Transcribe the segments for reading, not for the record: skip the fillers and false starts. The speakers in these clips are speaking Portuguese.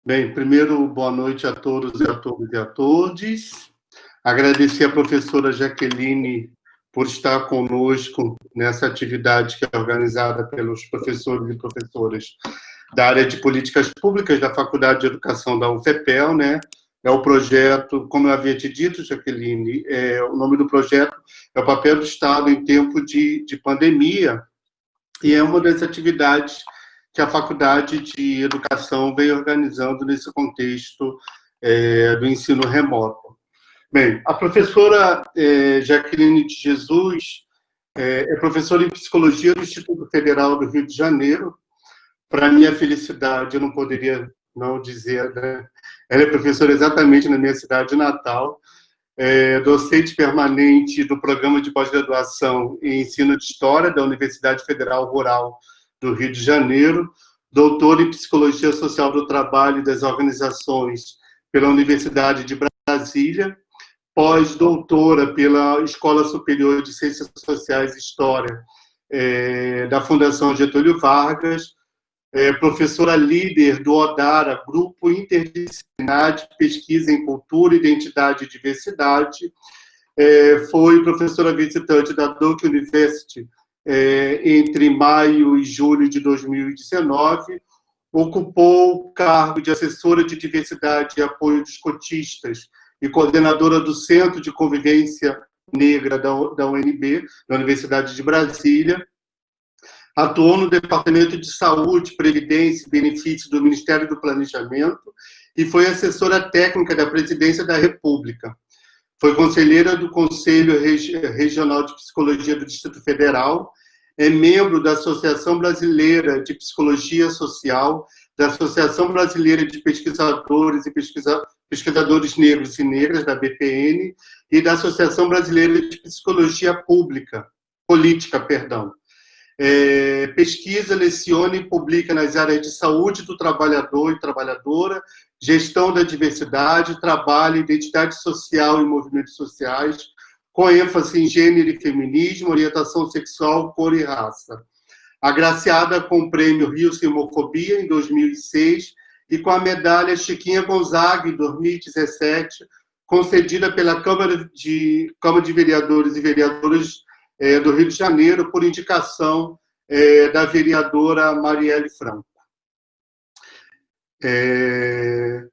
Bem, primeiro, boa noite a todos e a todas e a todos. Agradecer à professora Jaqueline por estar conosco nessa atividade que é organizada pelos professores e professoras da área de políticas públicas da Faculdade de Educação da UFPEL, né? É o projeto, como eu havia te dito, Jaqueline, o nome do projeto é o papel do Estado em tempo de pandemia, e é uma das atividades que a Faculdade de Educação vem organizando nesse contexto do ensino remoto. Bem, a professora Jaqueline de Jesus é professora em Psicologia do Instituto Federal do Rio de Janeiro. Para minha felicidade, eu não poderia não dizer, né? Ela é professora exatamente na minha cidade natal, docente permanente do Programa de Pós-Graduação em Ensino de História da Universidade Federal Rural do Rio de Janeiro, doutora em Psicologia Social do Trabalho e das Organizações pela Universidade de Brasília, pós-doutora pela Escola Superior de Ciências Sociais e História da Fundação Getúlio Vargas, professora líder do ODARA, Grupo Interdisciplinar de Pesquisa em Cultura, Identidade e Diversidade, foi professora visitante da Duke University entre maio e julho de 2019, ocupou o cargo de assessora de diversidade e apoio dos cotistas e coordenadora do Centro de Convivência Negra da UNB, da Universidade de Brasília. Atuou no Departamento de Saúde, Previdência e Benefícios do Ministério do Planejamento e foi assessora técnica da Presidência da República. Foi conselheira do Conselho Regional de Psicologia do Distrito Federal, é membro da Associação Brasileira de Psicologia Social, da Associação Brasileira de Pesquisadores e Pesquisadores Negros e Negras, da BPN, e da Associação Brasileira de Psicologia Política. Pesquisa, leciona e publica nas áreas de saúde do trabalhador e trabalhadora, gestão da diversidade, trabalho, identidade social e movimentos sociais, com ênfase em gênero e feminismo, orientação sexual, cor e raça. Agraciada com o prêmio Rio Sem Homofobia, em 2006, e com a medalha Chiquinha Gonzaga, em 2017, concedida pela Câmara de Vereadores e Vereadoras do Rio de Janeiro, por indicação da vereadora Marielle Franco.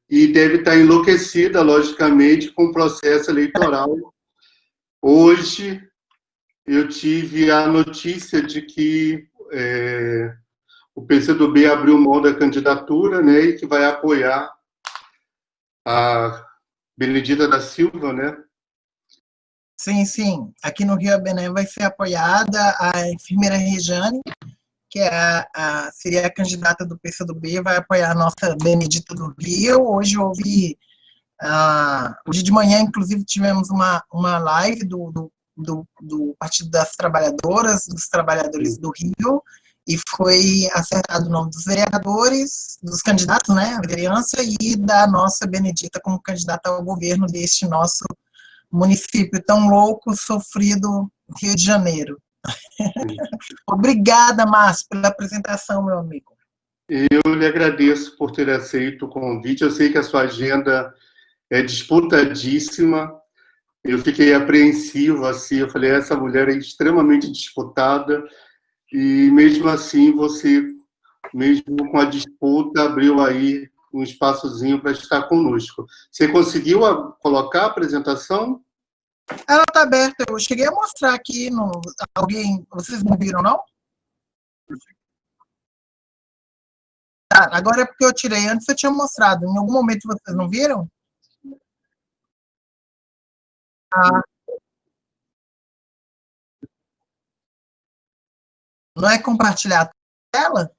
E deve estar enlouquecida, logicamente, com o processo eleitoral. Hoje, eu tive a notícia de que o PCdoB abriu mão da candidatura, né, e que vai apoiar a Benedita da Silva, né? Sim, sim. Aqui no Rio Abené vai ser apoiada a enfermeira Rejane, que seria a candidata do PCdoB, vai apoiar a nossa Benedita do Rio. Hoje hoje de manhã, inclusive, tivemos uma live do Partido das Trabalhadoras, dos Trabalhadores do Rio, e foi acertado o nome dos vereadores, dos candidatos, né, a vereança, e da nossa Benedita como candidata ao governo deste nosso município tão louco, sofrido, Rio de Janeiro. Obrigada, Márcio, pela apresentação, meu amigo. Eu lhe agradeço por ter aceito o convite. Eu sei que a sua agenda é disputadíssima. Eu fiquei apreensivo, assim, eu falei, essa mulher é extremamente disputada, e mesmo assim você, mesmo com a disputa, abriu aí um espaçozinho para estar conosco. Você conseguiu colocar a apresentação? Ela está aberta, eu cheguei a mostrar aqui, vocês não viram, não? Tá, agora é porque eu tirei, antes eu tinha mostrado, em algum momento vocês não viram? Não é compartilhar a tela?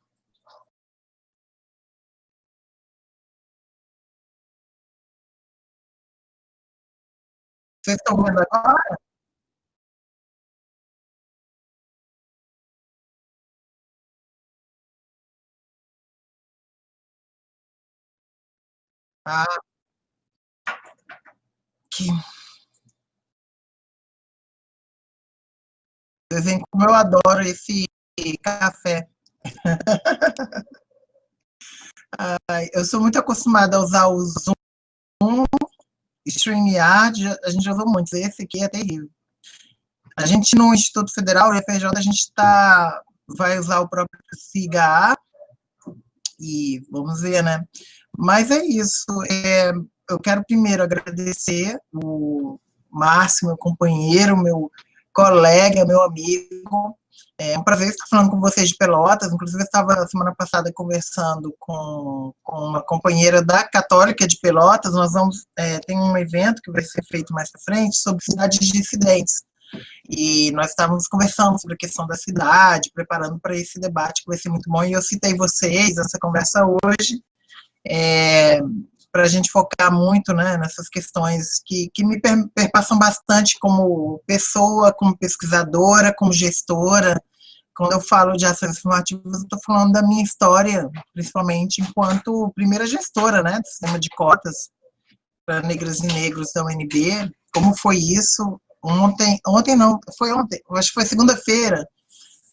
Vocês estão vendo agora? Que... Vocês veem como eu adoro esse café. Eu sou muito acostumada a usar o Zoom, StreamYard, a gente usou muito. Esse aqui é terrível. A gente, no Instituto Federal, o IFRJ, a gente vai usar o próprio SIGA, e vamos ver, né? Mas é isso. Eu quero primeiro agradecer o Márcio, meu companheiro, meu colega, meu amigo. É um prazer estar falando com vocês de Pelotas. Inclusive, eu estava semana passada conversando com uma companheira da Católica de Pelotas. Nós tem um evento que vai ser feito mais para frente sobre cidades dissidentes. E nós estávamos conversando sobre a questão da cidade, preparando para esse debate que vai ser muito bom. E eu citei vocês, essa conversa hoje, para a gente focar muito, né, nessas questões que me perpassam bastante como pessoa, como pesquisadora, como gestora. Quando eu falo de ações afirmativas, eu estou falando da minha história, principalmente enquanto primeira gestora, né, do sistema de cotas para negras e negros da UNB. Como foi isso? Ontem não, foi ontem, acho que foi segunda-feira,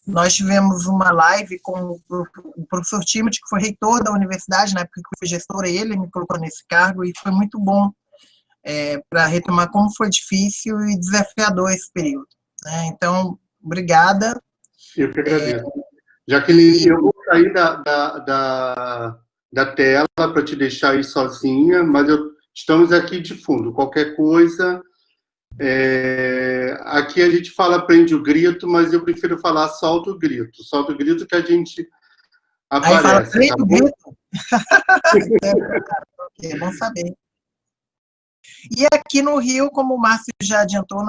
nós tivemos uma live com o professor Timothy, que foi reitor da universidade, na época que eu fui gestora, ele me colocou nesse cargo, e foi muito bom para retomar como foi difícil e desafiador esse período. Né? Então, obrigada. Eu que agradeço. Jaqueline, eu vou sair da tela para te deixar aí sozinha, mas estamos aqui de fundo. Qualquer coisa... aqui a gente fala prende o grito, mas eu prefiro falar solta o grito que a gente aparece. Aí fala prende o grito? É bom saber. E aqui no Rio, como o Márcio já adiantou,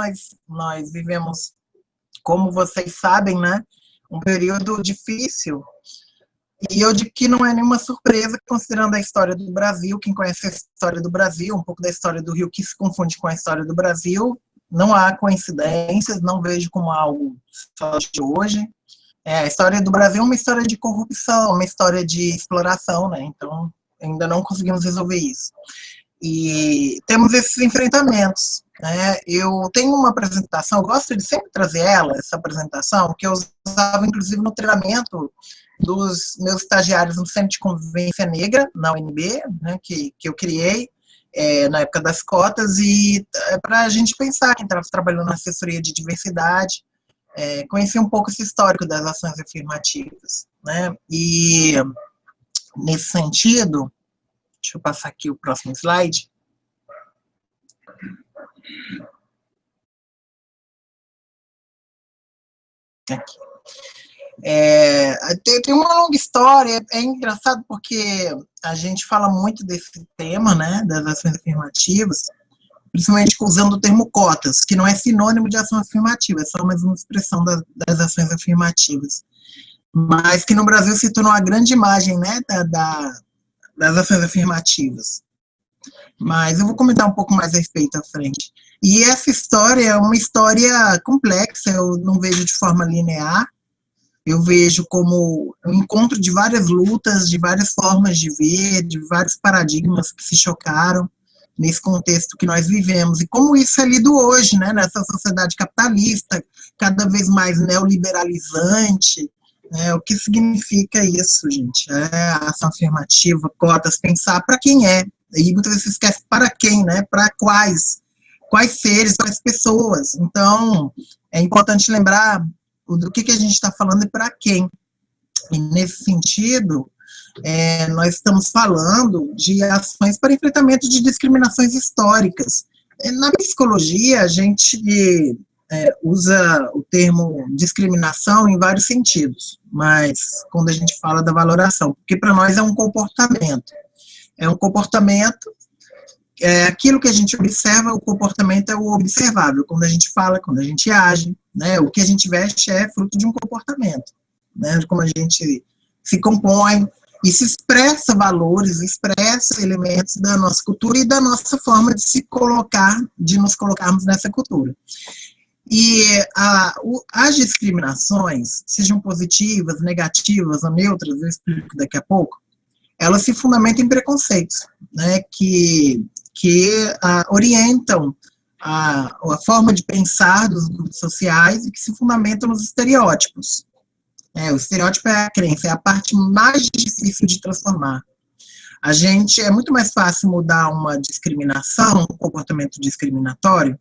nós vivemos, como vocês sabem, né, um período difícil. E eu digo que não é nenhuma surpresa, considerando a história do Brasil. Quem conhece a história do Brasil, um pouco da história do Rio, que se confunde com a história do Brasil, não há coincidências, não vejo como algo só de hoje. A história do Brasil é uma história de corrupção, uma história de exploração, né? Então, ainda não conseguimos resolver isso. E temos esses enfrentamentos. Né? Eu tenho uma apresentação, eu gosto de sempre trazer essa apresentação, que eu usava, inclusive, no treinamento dos meus estagiários no Centro de Convivência Negra, na UNB, né, que eu criei na época das cotas, e para a gente pensar, quem estava trabalhando na assessoria de diversidade, conhecer um pouco esse histórico das ações afirmativas. Né? E, nesse sentido, deixa eu passar aqui o próximo slide. Aqui. Tem uma longa história, é engraçado porque a gente fala muito desse tema, né, das ações afirmativas, principalmente usando o termo cotas, que não é sinônimo de ação afirmativa, é só mais uma expressão das ações afirmativas, mas que no Brasil se tornou a grande imagem, né, das ações afirmativas. Mas eu vou comentar um pouco mais a respeito à frente. E essa história é uma história complexa, eu não vejo de forma linear, eu vejo como um encontro de várias lutas, de várias formas de ver, de vários paradigmas que se chocaram nesse contexto que nós vivemos, e como isso é lido hoje, né, nessa sociedade capitalista, cada vez mais neoliberalizante, o que significa isso, gente? Ação afirmativa, cotas, pensar para quem é, e muitas vezes se esquece para quem, né, para quais seres, quais pessoas. Então, é importante lembrar do que a gente está falando e para quem. E, nesse sentido, nós estamos falando de ações para enfrentamento de discriminações históricas. Na psicologia, a gente usa o termo discriminação em vários sentidos, mas quando a gente fala da valoração, porque para nós é um comportamento. É um comportamento, aquilo que a gente observa, o comportamento é o observável, quando a gente fala, quando a gente age, né, o que a gente veste é fruto de um comportamento, né, de como a gente se compõe, e se expressa valores, expressa elementos da nossa cultura e da nossa forma de se colocar, de nos colocarmos nessa cultura. E as discriminações, sejam positivas, negativas ou neutras, eu explico daqui a pouco, elas se fundamentam em preconceitos, né, que orientam a forma de pensar dos grupos sociais e que se fundamentam nos estereótipos. O estereótipo é a crença, é a parte mais difícil de transformar. É muito mais fácil mudar uma discriminação, um comportamento discriminatório,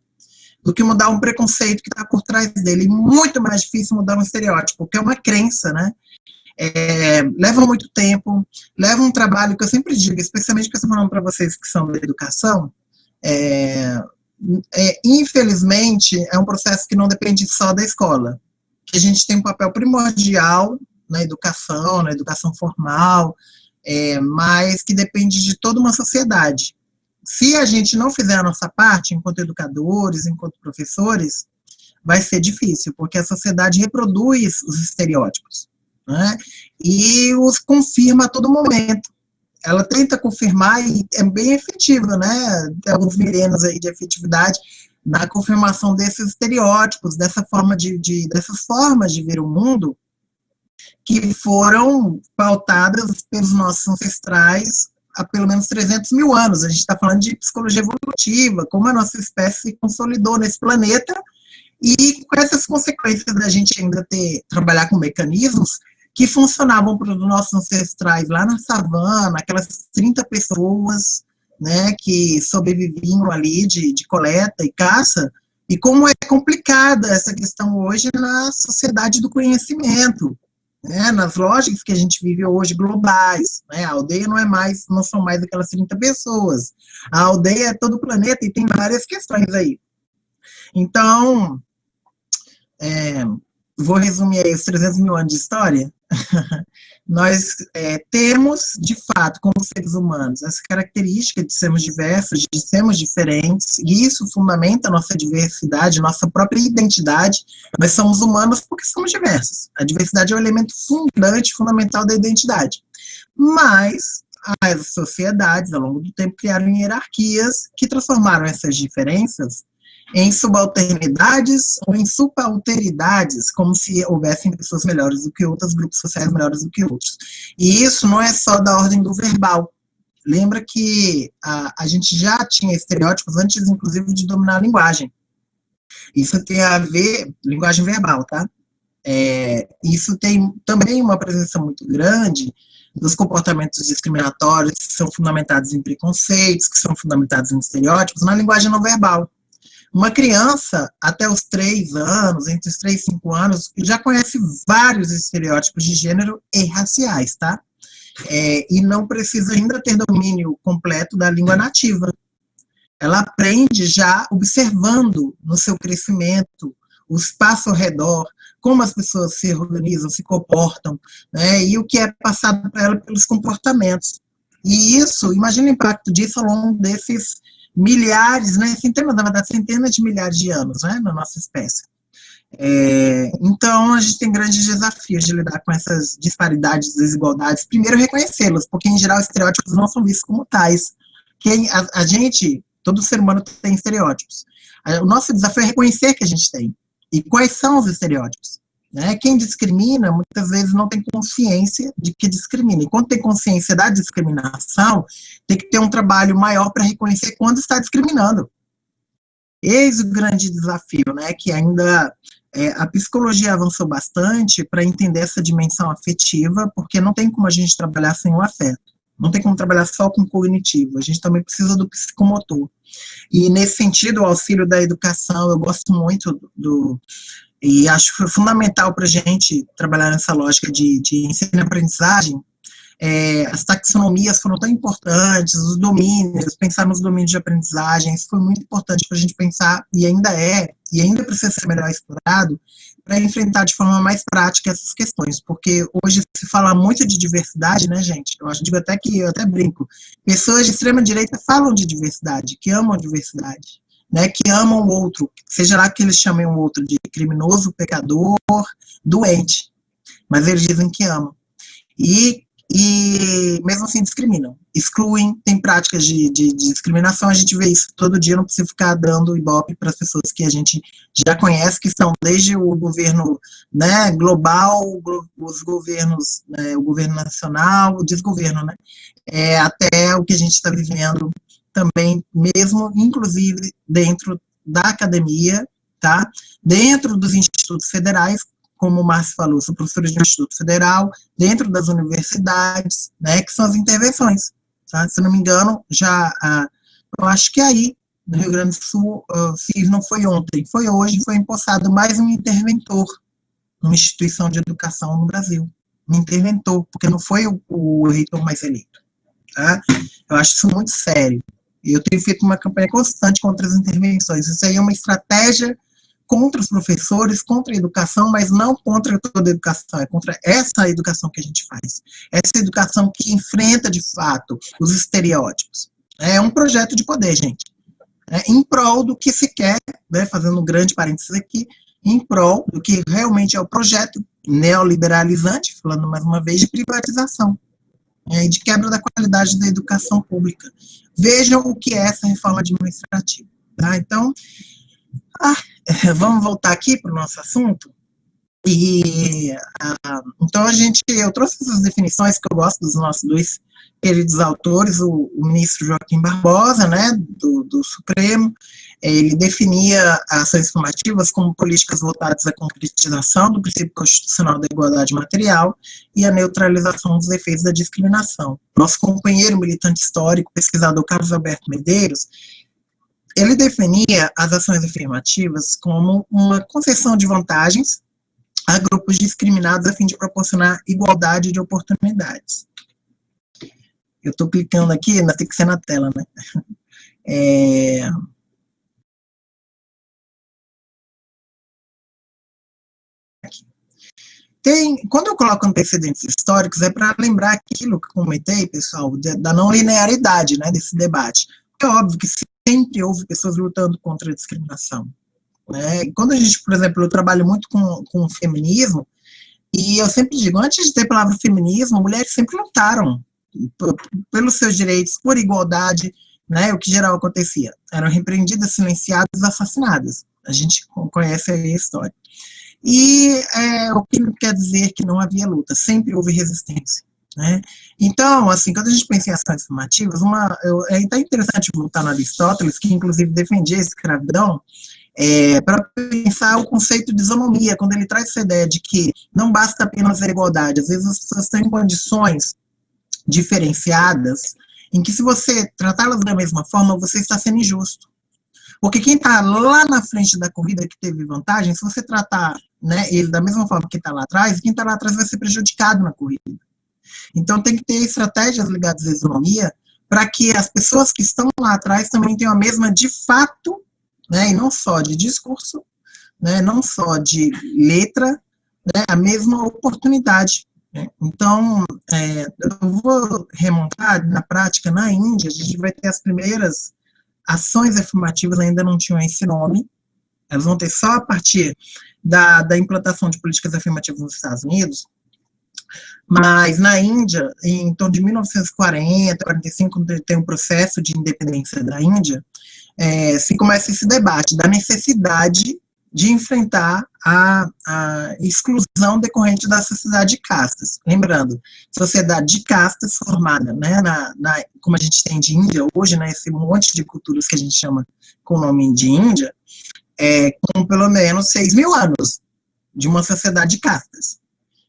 do que mudar um preconceito que está por trás dele. E muito mais difícil mudar um estereótipo, porque é uma crença, né? Leva muito tempo, leva um trabalho que eu sempre digo, especialmente que eu estou falando para vocês que são da educação, infelizmente, é um processo que não depende só da escola, que a gente tem um papel primordial na educação formal, mas que depende de toda uma sociedade. Se a gente não fizer a nossa parte, enquanto educadores, enquanto professores, vai ser difícil, porque a sociedade reproduz os estereótipos, né? E os confirma a todo momento. Ela tenta confirmar e é bem efetiva, né? Tem alguns milenos aí de efetividade na confirmação desses estereótipos, dessas formas de ver o mundo que foram pautadas pelos nossos ancestrais há pelo menos 300 mil anos. A gente está falando de psicologia evolutiva, como a nossa espécie se consolidou nesse planeta e com essas consequências da gente ainda trabalhar com mecanismos que funcionavam para os nossos ancestrais lá na savana, aquelas 30 pessoas, né, que sobreviviam ali de coleta e caça, e como é complicada essa questão hoje na sociedade do conhecimento, né, nas lógicas que a gente vive hoje globais, né, a aldeia não são mais aquelas 30 pessoas, a aldeia é todo o planeta e tem várias questões aí. Então, vou resumir aí os 300 mil anos de história. Nós temos, de fato, como seres humanos, essa característica de sermos diversos, de sermos diferentes, e isso fundamenta a nossa diversidade, nossa própria identidade. Nós somos humanos porque somos diversos. A diversidade é um elemento fundamental da identidade. Mas as sociedades, ao longo do tempo, criaram hierarquias que transformaram essas diferenças em subalternidades ou em subalteridades, como se houvessem pessoas melhores do que outras, grupos sociais melhores do que outros. E isso não é só da ordem do verbal. Lembra que a gente já tinha estereótipos antes, inclusive, de dominar a linguagem. Isso tem a ver, linguagem verbal, tá? Isso tem também uma presença muito grande dos comportamentos discriminatórios que são fundamentados em preconceitos, que são fundamentados em estereótipos, na linguagem não verbal. Uma criança, até os 3 anos, entre os 3 e 5 anos, já conhece vários estereótipos de gênero e raciais, tá? E não precisa ainda ter domínio completo da língua nativa. Ela aprende já observando no seu crescimento o espaço ao redor, como as pessoas se organizam, se comportam, né? E o que é passado para ela pelos comportamentos. E isso, imagina o impacto disso ao longo desses milhares, né, centenas de milhares de anos, né, na nossa espécie. Então, a gente tem grandes desafios de lidar com essas disparidades, desigualdades. Primeiro, reconhecê-las, porque, em geral, estereótipos não são vistos como tais. A gente, todo ser humano tem estereótipos. O nosso desafio é reconhecer que a gente tem. E quais são os estereótipos? Né? Quem discrimina, muitas vezes, não tem consciência de que discrimina. E quando tem consciência da discriminação, tem que ter um trabalho maior para reconhecer quando está discriminando. Eis o grande desafio, né? Que ainda a psicologia avançou bastante para entender essa dimensão afetiva, porque não tem como a gente trabalhar sem o afeto. Não tem como trabalhar só com o cognitivo. A gente também precisa do psicomotor. E, nesse sentido, o auxílio da educação, eu gosto muito e acho que foi fundamental para a gente trabalhar nessa lógica de ensino e aprendizagem. As taxonomias foram tão importantes, os domínios, pensar nos domínios de aprendizagem, isso foi muito importante para a gente pensar, e ainda precisa ser melhor explorado, para enfrentar de forma mais prática essas questões, porque hoje se fala muito de diversidade, né, gente? Eu até brinco, pessoas de extrema direita falam de diversidade, que amam a diversidade, né, que amam o outro, seja lá que eles chamem o outro de criminoso, pecador, doente, mas eles dizem que amam. E mesmo assim discriminam, excluem, tem práticas de discriminação, a gente vê isso todo dia, não precisa ficar dando ibope para as pessoas que a gente já conhece, que estão desde o governo, né, global, os governos, né, o governo nacional, o desgoverno, né, até o que a gente está vivendo também, mesmo, inclusive, dentro da academia, tá, dentro dos institutos federais, como o Márcio falou, sou professora de um instituto federal, dentro das universidades, né, que são as intervenções. tá? Se eu não me engano, eu acho que aí, no Rio Grande do Sul, se não foi ontem, foi hoje, foi empossado mais um interventor numa instituição de educação no Brasil. Um interventor, porque não foi o reitor mais eleito. Tá? Eu acho isso muito sério. E eu tenho feito uma campanha constante contra as intervenções. Isso aí é uma estratégia contra os professores, contra a educação, mas não contra toda a educação, é contra essa educação que a gente faz. Essa educação que enfrenta, de fato, os estereótipos. É um projeto de poder, gente. Em prol do que se quer, né, fazendo um grande parênteses aqui, em prol do que realmente é o projeto neoliberalizante, falando mais uma vez, de privatização, e de quebra da qualidade da educação pública. Vejam o que é essa reforma administrativa. Tá? Então, vamos voltar aqui para o nosso assunto. Então, eu trouxe essas definições que eu gosto dos nossos dois queridos autores, o ministro Joaquim Barbosa, né, do Supremo. Ele definia ações formativas como políticas voltadas à concretização do princípio constitucional da igualdade material e à neutralização dos efeitos da discriminação. Nosso companheiro militante histórico, pesquisador Carlos Alberto Medeiros, ele definia as ações afirmativas como uma concessão de vantagens a grupos discriminados a fim de proporcionar igualdade de oportunidades. Eu estou clicando aqui, mas tem que ser na tela, né? Quando eu coloco antecedentes históricos, é para lembrar aquilo que eu comentei, pessoal, da não linearidade, né, desse debate. É óbvio que sempre houve pessoas lutando contra a discriminação. Né? Quando a gente, por exemplo, eu trabalho muito com feminismo, e eu sempre digo, antes de ter a palavra feminismo, mulheres sempre lutaram pelos seus direitos, por igualdade, né? O que geral acontecia? Eram repreendidas, silenciadas, assassinadas. A gente conhece aí a história. E o que não quer dizer que não havia luta, sempre houve resistência. Né? Então, assim, quando a gente pensa em ações afirmativas, é até interessante voltar no Aristóteles, que inclusive defendia a escravidão, para pensar o conceito de isonomia, quando ele traz essa ideia de que não basta apenas a igualdade, às vezes as pessoas têm condições diferenciadas, em que se você tratá-las da mesma forma, você está sendo injusto. Porque quem está lá na frente da corrida que teve vantagem, se você tratar, né, ele da mesma forma que está lá atrás, quem está lá atrás vai ser prejudicado na corrida. Então tem que ter estratégias ligadas à isonomia para que as pessoas que estão lá atrás também tenham a mesma de fato, né, e não só de discurso, né, não só de letra, né, a mesma oportunidade. Né? Então, eu vou remontar na prática, na Índia, a gente vai ter as primeiras ações afirmativas, ainda não tinham esse nome, elas vão ter só a partir da implantação de políticas afirmativas nos Estados Unidos, mas na Índia, em torno de 1940, 45, quando tem um processo de independência da Índia, se começa esse debate da necessidade de enfrentar a exclusão decorrente da sociedade de castas. Lembrando, sociedade de castas formada, né, como a gente tem de Índia hoje, né, esse monte de culturas que a gente chama com o nome de Índia, com pelo menos 6.000 anos de uma sociedade de castas,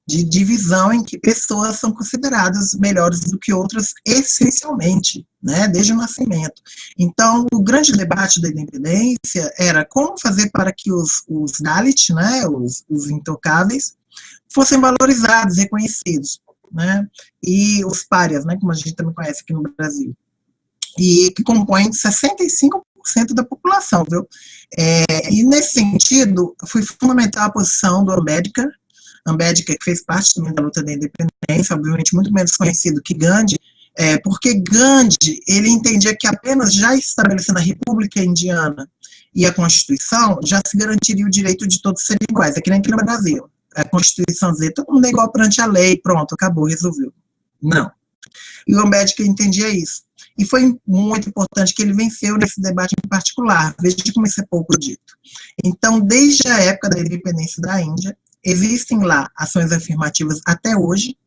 de divisão em que pessoas são consideradas melhores do que outras essencialmente, né, desde o nascimento. Então, o grande debate da independência era como fazer para que os Dalit, né, os intocáveis, fossem valorizados, reconhecidos, né, e os párias, né, como a gente também conhece aqui no Brasil, e que compõem 65% da população, viu? E nesse sentido, foi fundamental a posição do Ambedkar, que fez parte também da luta da independência, obviamente muito menos conhecido que Gandhi, porque Gandhi, ele entendia que apenas já estabelecendo a República Indiana e a Constituição, já se garantiria o direito de todos serem iguais, é que nem aqui no Brasil. A Constituição dizia, todo mundo é igual perante a lei, pronto, acabou, resolveu. Não. E o Ambedkar entendia isso. E foi muito importante que ele venceu nesse debate em particular, veja como isso é pouco dito. Então, desde a época da independência da Índia, existem lá ações afirmativas até hoje,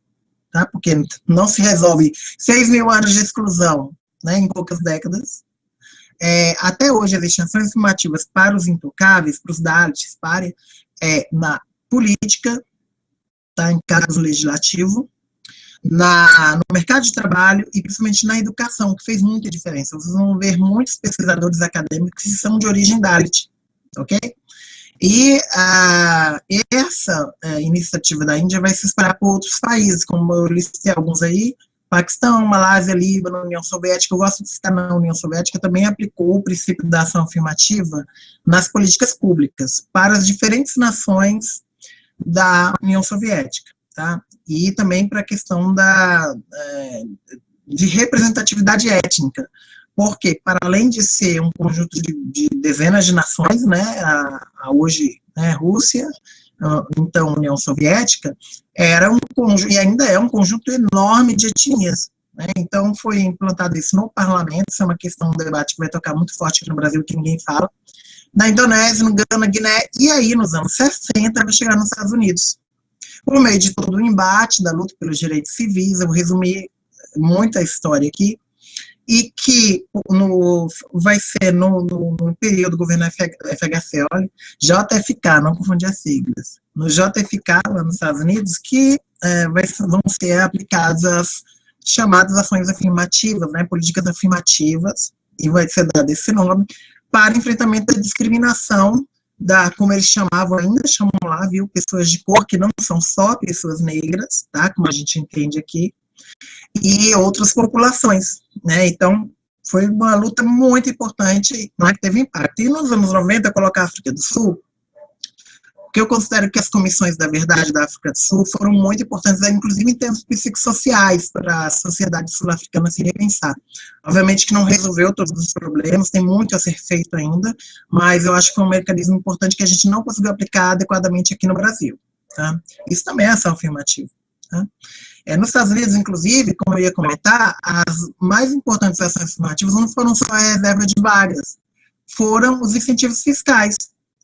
tá? Porque não se resolve 6.000 anos de exclusão, né, em poucas décadas. Até hoje existem ações afirmativas para os intocáveis, para os Dalits, na política, tá, em cargo legislativo. no mercado de trabalho e principalmente na educação, que fez muita diferença. Vocês vão ver muitos pesquisadores acadêmicos que são de origem Dalit, ok? E essa iniciativa da Índia vai se espalhar por outros países, como eu listei alguns aí, Paquistão, Malásia, Líbano, União Soviética. Eu gosto de citar na União Soviética, também aplicou o princípio da ação afirmativa nas políticas públicas para as diferentes nações da União Soviética, tá? E também para a questão de representatividade étnica, porque, para além de ser um conjunto de dezenas de nações, né, hoje, né, Rússia, então União Soviética, era um conjunto, e ainda é um conjunto enorme de etnias, né? Então foi implantado isso no parlamento, isso é uma questão, um debate que vai tocar muito forte aqui no Brasil, que ninguém fala, na Indonésia, no Gana, Guiné, e aí nos anos 60 vai chegar nos Estados Unidos. Por meio de todo o embate da luta pelos direitos civis, eu vou resumir muita história aqui, e que vai ser no período do governo FHC, olha, JFK, não confundir as siglas, no JFK, lá nos Estados Unidos, que vão ser aplicadas as chamadas ações afirmativas, né, políticas afirmativas, e vai ser dado esse nome, para enfrentamento da discriminação, como eles chamavam, ainda chamam lá, viu, pessoas de cor, que não são só pessoas negras, tá, como a gente entende aqui, e outras populações, né? Então, foi uma luta muito importante, né, que teve impacto. E nos anos 90, colocar a África do Sul, porque eu considero que as comissões da verdade da África do Sul foram muito importantes, inclusive em termos psicossociais, para a sociedade sul-africana se repensar. Obviamente que não resolveu todos os problemas, tem muito a ser feito ainda, mas eu acho que foi um mecanismo importante que a gente não conseguiu aplicar adequadamente aqui no Brasil, tá? Isso também é ação afirmativa, tá? Nos Estados Unidos, inclusive, como eu ia comentar, as mais importantes ações afirmativas não foram só a reserva de vagas, foram os incentivos fiscais.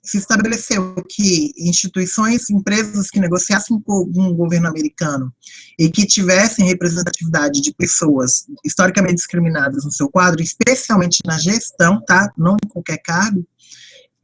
Se estabeleceu que instituições, empresas que negociassem com o governo americano e que tivessem representatividade de pessoas historicamente discriminadas no seu quadro, especialmente na gestão, tá? Não em qualquer cargo,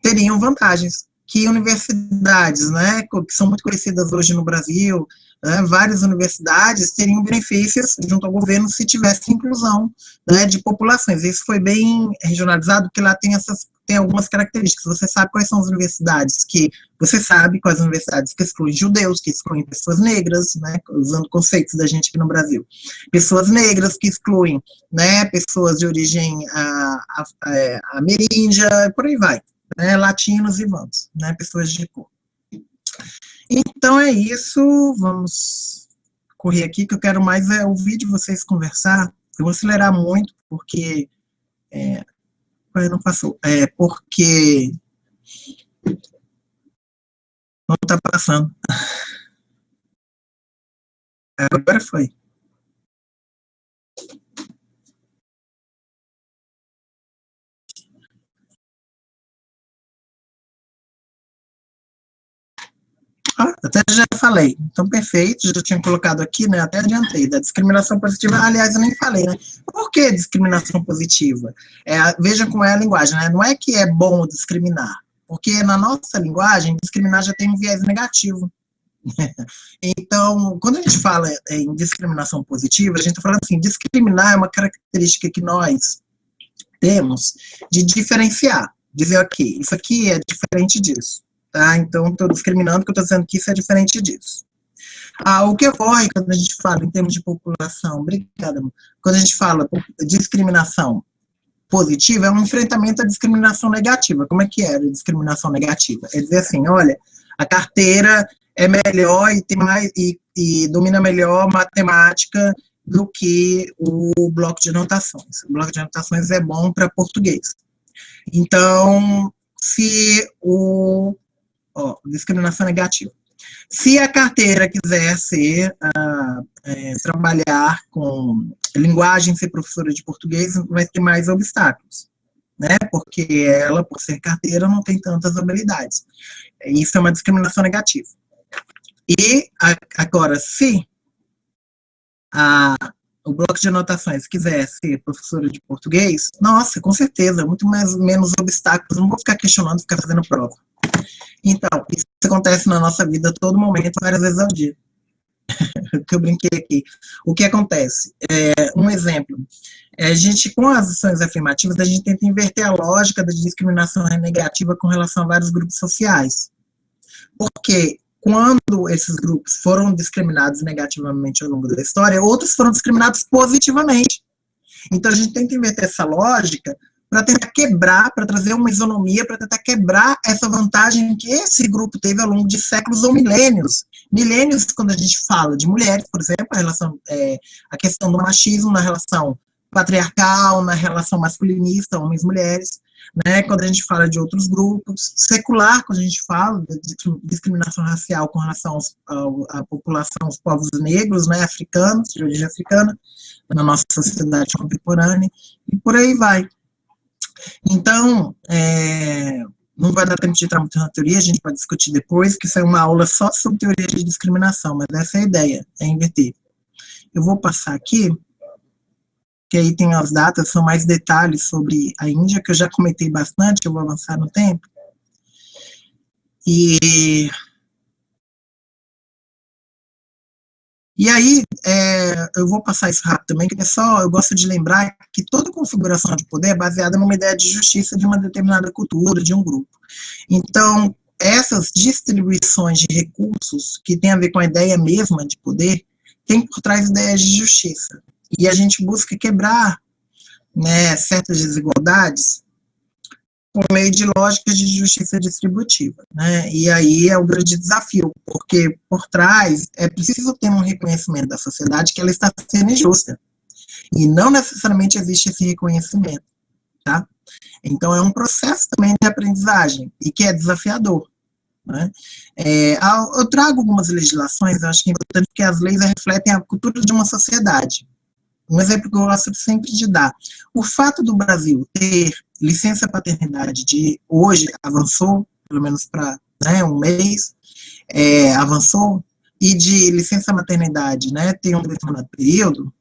teriam vantagens. Que universidades, né, que são muito conhecidas hoje no Brasil, né, várias universidades teriam benefícios junto ao governo se tivesse inclusão, né, de populações. Isso foi bem regionalizado, porque lá tem algumas características. Você sabe quais são as universidades que excluem judeus, que excluem pessoas negras, né, usando conceitos da gente aqui no Brasil. Pessoas negras que excluem, né, pessoas de origem ameríndia, por aí vai. Né, latinos e vamos, né, pessoas de cor. Então é isso, vamos correr aqui, que eu quero mais ouvir de vocês conversar. Eu vou acelerar muito, porque não passou, porque não está passando. Agora foi. Até já falei, então perfeito, já tinha colocado aqui, né, até adiantei, da discriminação positiva, aliás, eu nem falei, né, por que discriminação positiva? Veja como é a linguagem, né, não é que é bom discriminar, porque na nossa linguagem, discriminar já tem um viés negativo. Então, quando a gente fala em discriminação positiva, a gente está falando assim, discriminar é uma característica que nós temos de diferenciar, dizer, ok, isso aqui é diferente disso. Tá? Então, estou discriminando porque eu estou dizendo que isso é diferente disso. O que ocorre quando a gente fala em termos de população, obrigada, amor. Quando a gente fala discriminação positiva, é um enfrentamento à discriminação negativa. Como é que é a discriminação negativa? É dizer assim, olha, a carteira é melhor e tem mais e domina melhor matemática do que o bloco de anotações. O bloco de anotações é bom para português. Então, se discriminação negativa. Se a carteira quiser trabalhar com linguagem, ser professora de português, vai ter mais obstáculos, né? Porque ela, por ser carteira, não tem tantas habilidades. Isso é uma discriminação negativa. E, agora, se o bloco de anotações quiser ser professora de português, nossa, com certeza, muito menos obstáculos, não vou ficar questionando, ficar fazendo prova. Então, isso acontece na nossa vida a todo momento, várias vezes ao dia. que eu brinquei aqui. O que acontece? Um exemplo. A gente, com as ações afirmativas, a gente tenta inverter a lógica da discriminação negativa com relação a vários grupos sociais. Porque quando esses grupos foram discriminados negativamente ao longo da história, outros foram discriminados positivamente. Então, a gente tenta inverter essa lógica para tentar quebrar, para trazer uma isonomia, para tentar quebrar essa vantagem que esse grupo teve ao longo de séculos ou milênios. Milênios, quando a gente fala de mulheres, por exemplo, a questão do machismo na relação patriarcal, na relação masculinista, homens e mulheres, né? Quando a gente fala de outros grupos, secular, quando a gente fala de discriminação racial com relação à população, aos povos negros, né, africanos, de origem africana, na nossa sociedade contemporânea, e por aí vai. Então, não vai dar tempo de entrar muito na teoria, a gente pode discutir depois, que isso é uma aula só sobre teoria de discriminação, mas essa é a ideia, é inverter. Eu vou passar aqui, que aí tem as datas, são mais detalhes sobre a Índia, que eu já comentei bastante, eu vou avançar no tempo. E aí, eu vou passar isso rápido também, que eu gosto de lembrar que toda configuração de poder é baseada numa ideia de justiça de uma determinada cultura, de um grupo. Então, essas distribuições de recursos, que tem a ver com a ideia mesma de poder, tem por trás ideias de justiça. E a gente busca quebrar, né, certas desigualdades por meio de lógicas de justiça distributiva, né? E aí é o grande desafio, porque por trás é preciso ter um reconhecimento da sociedade que ela está sendo injusta, e não necessariamente existe esse reconhecimento, tá? Então é um processo também de aprendizagem, e que é desafiador, né? Eu trago algumas legislações, acho que é importante, porque as leis refletem a cultura de uma sociedade. Um exemplo que eu gosto sempre de dar. O fato do Brasil ter licença paternidade hoje avançou, pelo menos para, né, um mês, avançou, e de licença maternidade, né, tem um determinado período,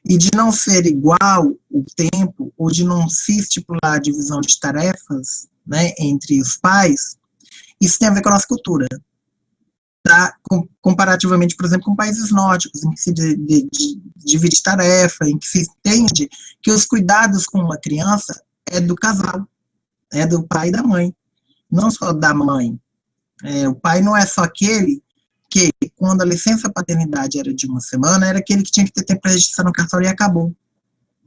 e de não ser igual o tempo, ou de não se estipular a divisão de tarefas, né, entre os pais, isso tem a ver com a nossa cultura. Tá? Comparativamente, por exemplo, com países nórdicos, em que se divide tarefa, em que se entende que os cuidados com uma criança é do casal, é do pai e da mãe, não só da mãe. O pai não é só aquele que, quando a licença paternidade era de uma semana, era aquele que tinha que ter tempo para registrar no cartório e acabou.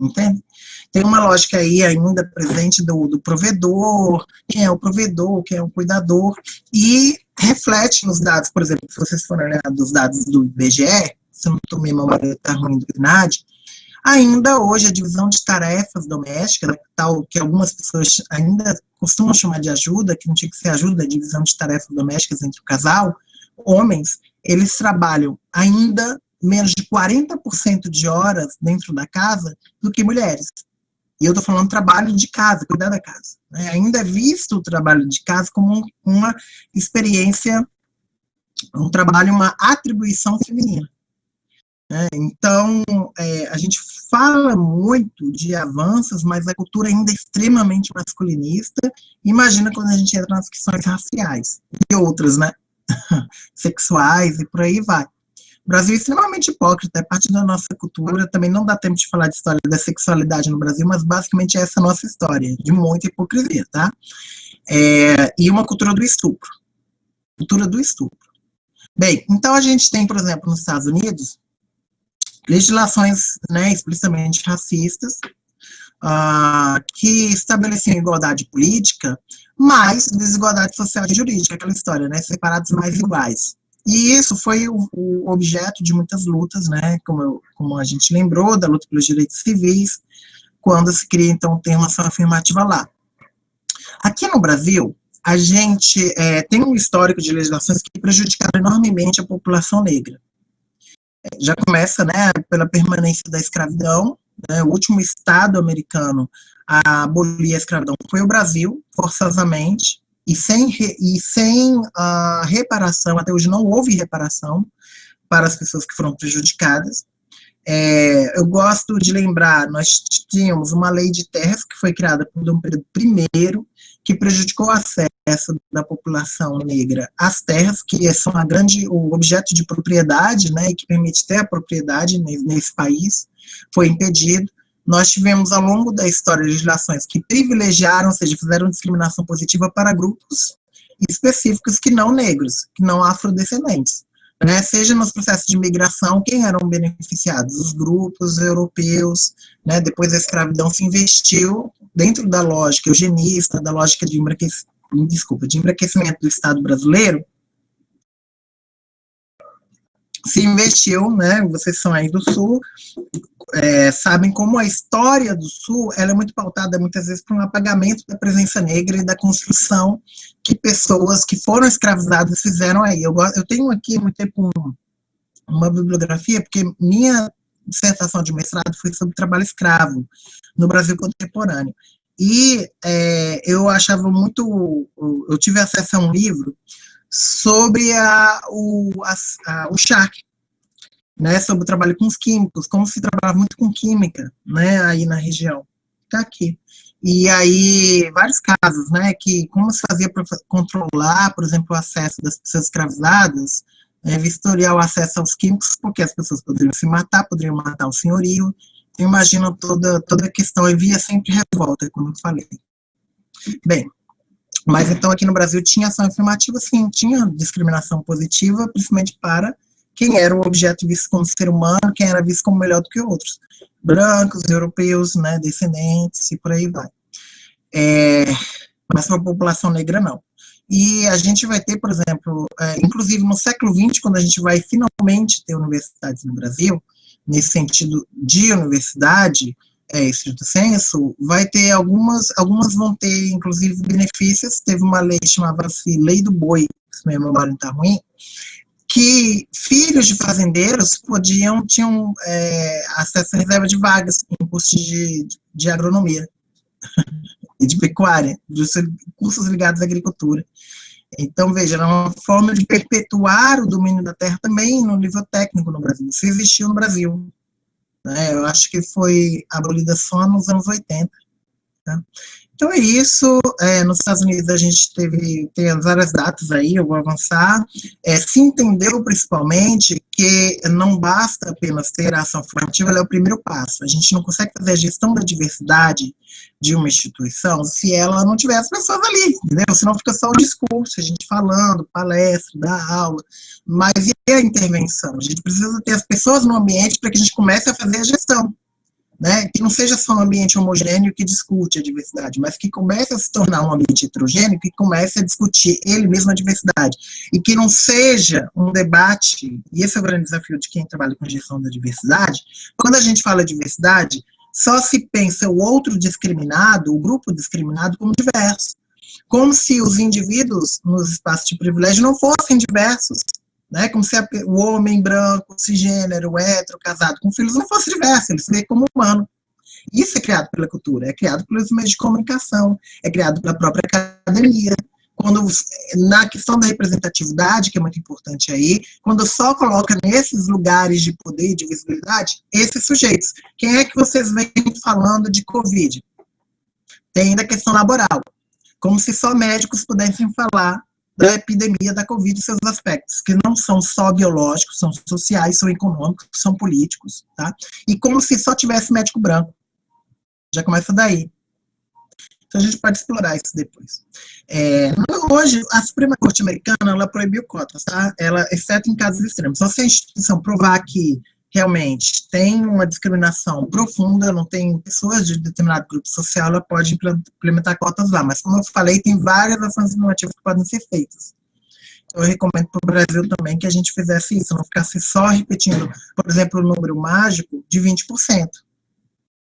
Entende? Tem uma lógica aí ainda presente do provedor, quem é o provedor, quem é o cuidador, e reflete nos dados, por exemplo, se vocês forem olhar dos dados do IBGE, se eu não estou minha memória está ruim do INAD, ainda hoje a divisão de tarefas domésticas, tal que algumas pessoas ainda costumam chamar de ajuda, que não tinha que ser ajuda, a divisão de tarefas domésticas entre o casal, homens, eles trabalham ainda menos de 40% de horas dentro da casa do que mulheres. E eu estou falando trabalho de casa, cuidar da casa. Né? Ainda é visto o trabalho de casa como uma experiência, um trabalho, uma atribuição feminina. Né? Então, a gente fala muito de avanços, mas a cultura ainda é extremamente masculinista. Imagina quando a gente entra nas questões raciais e outras, né? Sexuais e por aí vai. O Brasil é extremamente hipócrita, é parte da nossa cultura, também não dá tempo de falar de história da sexualidade no Brasil, mas basicamente essa é a nossa história, de muita hipocrisia, tá? E uma cultura do estupro. Cultura do estupro. Bem, então a gente tem, por exemplo, nos Estados Unidos, legislações, né, explicitamente racistas, que estabeleciam igualdade política, mas desigualdade social e jurídica, aquela história, né, separados mais iguais. E isso foi o objeto de muitas lutas, né, como a gente lembrou, da luta pelos direitos civis, quando se cria, então, o termo ação afirmativa lá. Aqui no Brasil, a gente tem um histórico de legislações que prejudicaram enormemente a população negra. Já começa, né, pela permanência da escravidão, né, o último estado americano a abolir a escravidão foi o Brasil, forçosamente, e sem reparação, até hoje não houve reparação para as pessoas que foram prejudicadas. Eu gosto de lembrar, nós tínhamos uma lei de terras que foi criada por Dom Pedro I, que prejudicou o acesso da população negra às terras, que são o objeto de propriedade, né, e que permite ter a propriedade nesse país, foi impedido. Nós tivemos, ao longo da história, legislações que privilegiaram, ou seja, fizeram discriminação positiva para grupos específicos que não negros, que não afrodescendentes. Né, seja nos processos de migração, quem eram beneficiados? Os grupos europeus, né, depois da escravidão se investiu, dentro da lógica eugenista, da lógica de embranquecimento do Estado brasileiro, se investiu, né, vocês são aí do Sul, sabem como a história do Sul ela é muito pautada, muitas vezes, por um apagamento da presença negra e da construção que pessoas que foram escravizadas fizeram aí. Eu tenho aqui, muito tempo, uma bibliografia, porque minha dissertação de mestrado foi sobre trabalho escravo no Brasil contemporâneo. E eu achava muito... Eu tive acesso a um livro sobre o Shark, né, sobre o trabalho com os químicos, como se trabalhava muito com química, né, aí na região. Está aqui. E aí, vários casos, né, que como se fazia para controlar, por exemplo, o acesso das pessoas escravizadas, vistoriar o acesso aos químicos, porque as pessoas poderiam matar o senhorio. Eu imagino toda a questão, havia sempre revolta, como eu falei. Bem, mas então aqui no Brasil tinha ação afirmativa, sim, tinha discriminação positiva, principalmente para quem era o objeto visto como ser humano, quem era visto como melhor do que outros. Brancos, europeus, né, descendentes, e por aí vai. Mas para a população negra, não. E a gente vai ter, por exemplo, inclusive no século XX, quando a gente vai finalmente ter universidades no Brasil, nesse sentido de universidade, estrito senso, vai ter algumas vão ter, inclusive, benefícios. Teve uma lei que chamava-se Lei do Boi, se minha memória não está ruim, que filhos de fazendeiros tinham acesso à reserva de vagas em cursos de agronomia e de pecuária, dos cursos ligados à agricultura. Então, veja, era uma forma de perpetuar o domínio da terra também no nível técnico no Brasil. Isso existiu no Brasil. Né? Eu acho que foi abolida só nos anos 80. Tá? Então é isso, nos Estados Unidos a gente tem várias datas aí, eu vou avançar, se entendeu principalmente que não basta apenas ter a ação afirmativa, ela é o primeiro passo, a gente não consegue fazer a gestão da diversidade de uma instituição se ela não tiver as pessoas ali, entendeu? Senão fica só o discurso, a gente falando, palestra, dá aula, mas e a intervenção? A gente precisa ter as pessoas no ambiente para que a gente comece a fazer a gestão. Né, que não seja só um ambiente homogêneo que discute a diversidade, mas que comece a se tornar um ambiente heterogêneo, que comece a discutir ele mesmo a diversidade, e que não seja um debate, e esse é o grande desafio de quem trabalha com gestão da diversidade. Quando a gente fala diversidade, só se pensa o outro discriminado, o grupo discriminado, como diverso, como se os indivíduos nos espaços de privilégio não fossem diversos, né, como se o homem branco, cisgênero, hétero, casado com filhos não fosse diverso, ele se vê como humano. Isso é criado pela cultura, é criado pelos meios de comunicação, é criado pela própria academia. Quando, na questão da representatividade, que é muito importante aí, quando só coloca nesses lugares de poder e de visibilidade, esses sujeitos. Quem é que vocês vêm falando de Covid? Tem ainda a questão laboral, como se só médicos pudessem falar da epidemia da Covid e seus aspectos, que não são só biológicos, são sociais, são econômicos, são políticos, tá? E como se só tivesse médico branco. Já começa daí. Então a gente pode explorar isso depois. Hoje, a Suprema Corte Americana, ela proibiu cotas, tá? Ela, exceto em casos extremos. Só se a instituição provar que realmente tem uma discriminação profunda, não tem pessoas de determinado grupo social, ela pode implementar cotas lá. Mas, como eu falei, tem várias ações normativas que podem ser feitas. Então, eu recomendo para o Brasil também que a gente fizesse isso, não ficasse só repetindo, por exemplo, o número mágico de 20%.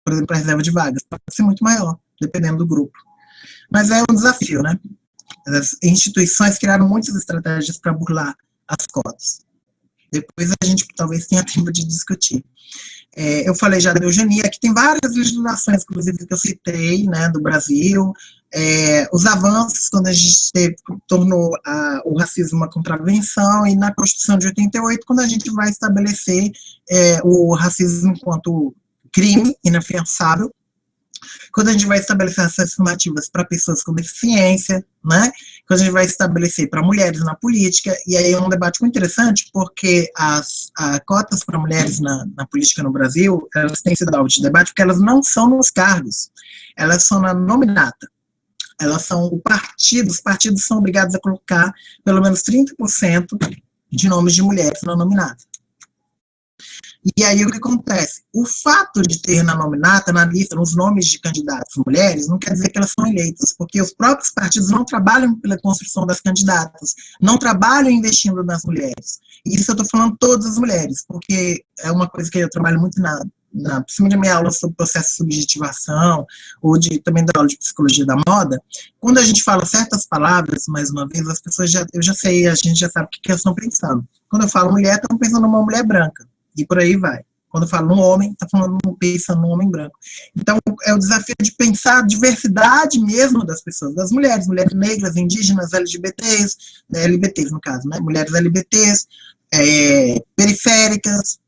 Por exemplo, a reserva de vagas. Pode ser muito maior, dependendo do grupo. Mas é um desafio, né? As instituições criaram muitas estratégias para burlar as cotas. Depois a gente talvez tenha tempo de discutir. Eu falei já da eugenia, que tem várias legislações, inclusive, que eu citei, né, do Brasil, os avanços, quando a gente tornou o racismo uma contravenção, e na Constituição de 88, quando a gente vai estabelecer o racismo enquanto crime inafiançável, Quando a gente vai estabelecer ações afirmativas para pessoas com deficiência, né? Quando a gente vai estabelecer para mulheres na política, e aí é um debate muito interessante, porque as cotas para mulheres na política no Brasil, elas têm sido alvo de debate, porque elas não são nos cargos, elas são na nominata. Elas são os partidos são obrigados a colocar pelo menos 30% de nomes de mulheres na nominata. E aí o que acontece? O fato de ter na nominata, na lista, nos nomes de candidatos mulheres, não quer dizer que elas são eleitas, porque os próprios partidos não trabalham pela construção das candidatas, não trabalham investindo nas mulheres. E isso eu estou falando todas as mulheres, porque é uma coisa que eu trabalho muito principalmente na minha aula sobre processo de subjetivação, ou também da aula de psicologia da moda. Quando a gente fala certas palavras, mais uma vez, as pessoas eu já sei, a gente já sabe o que elas estão pensando. Quando eu falo mulher, estão pensando numa mulher branca. E por aí vai. Quando eu falo um homem, está pensando num homem branco. Então, é o desafio de pensar a diversidade mesmo das pessoas, das mulheres negras, indígenas, LGBTs no caso, né? Mulheres LGBTs, periféricas.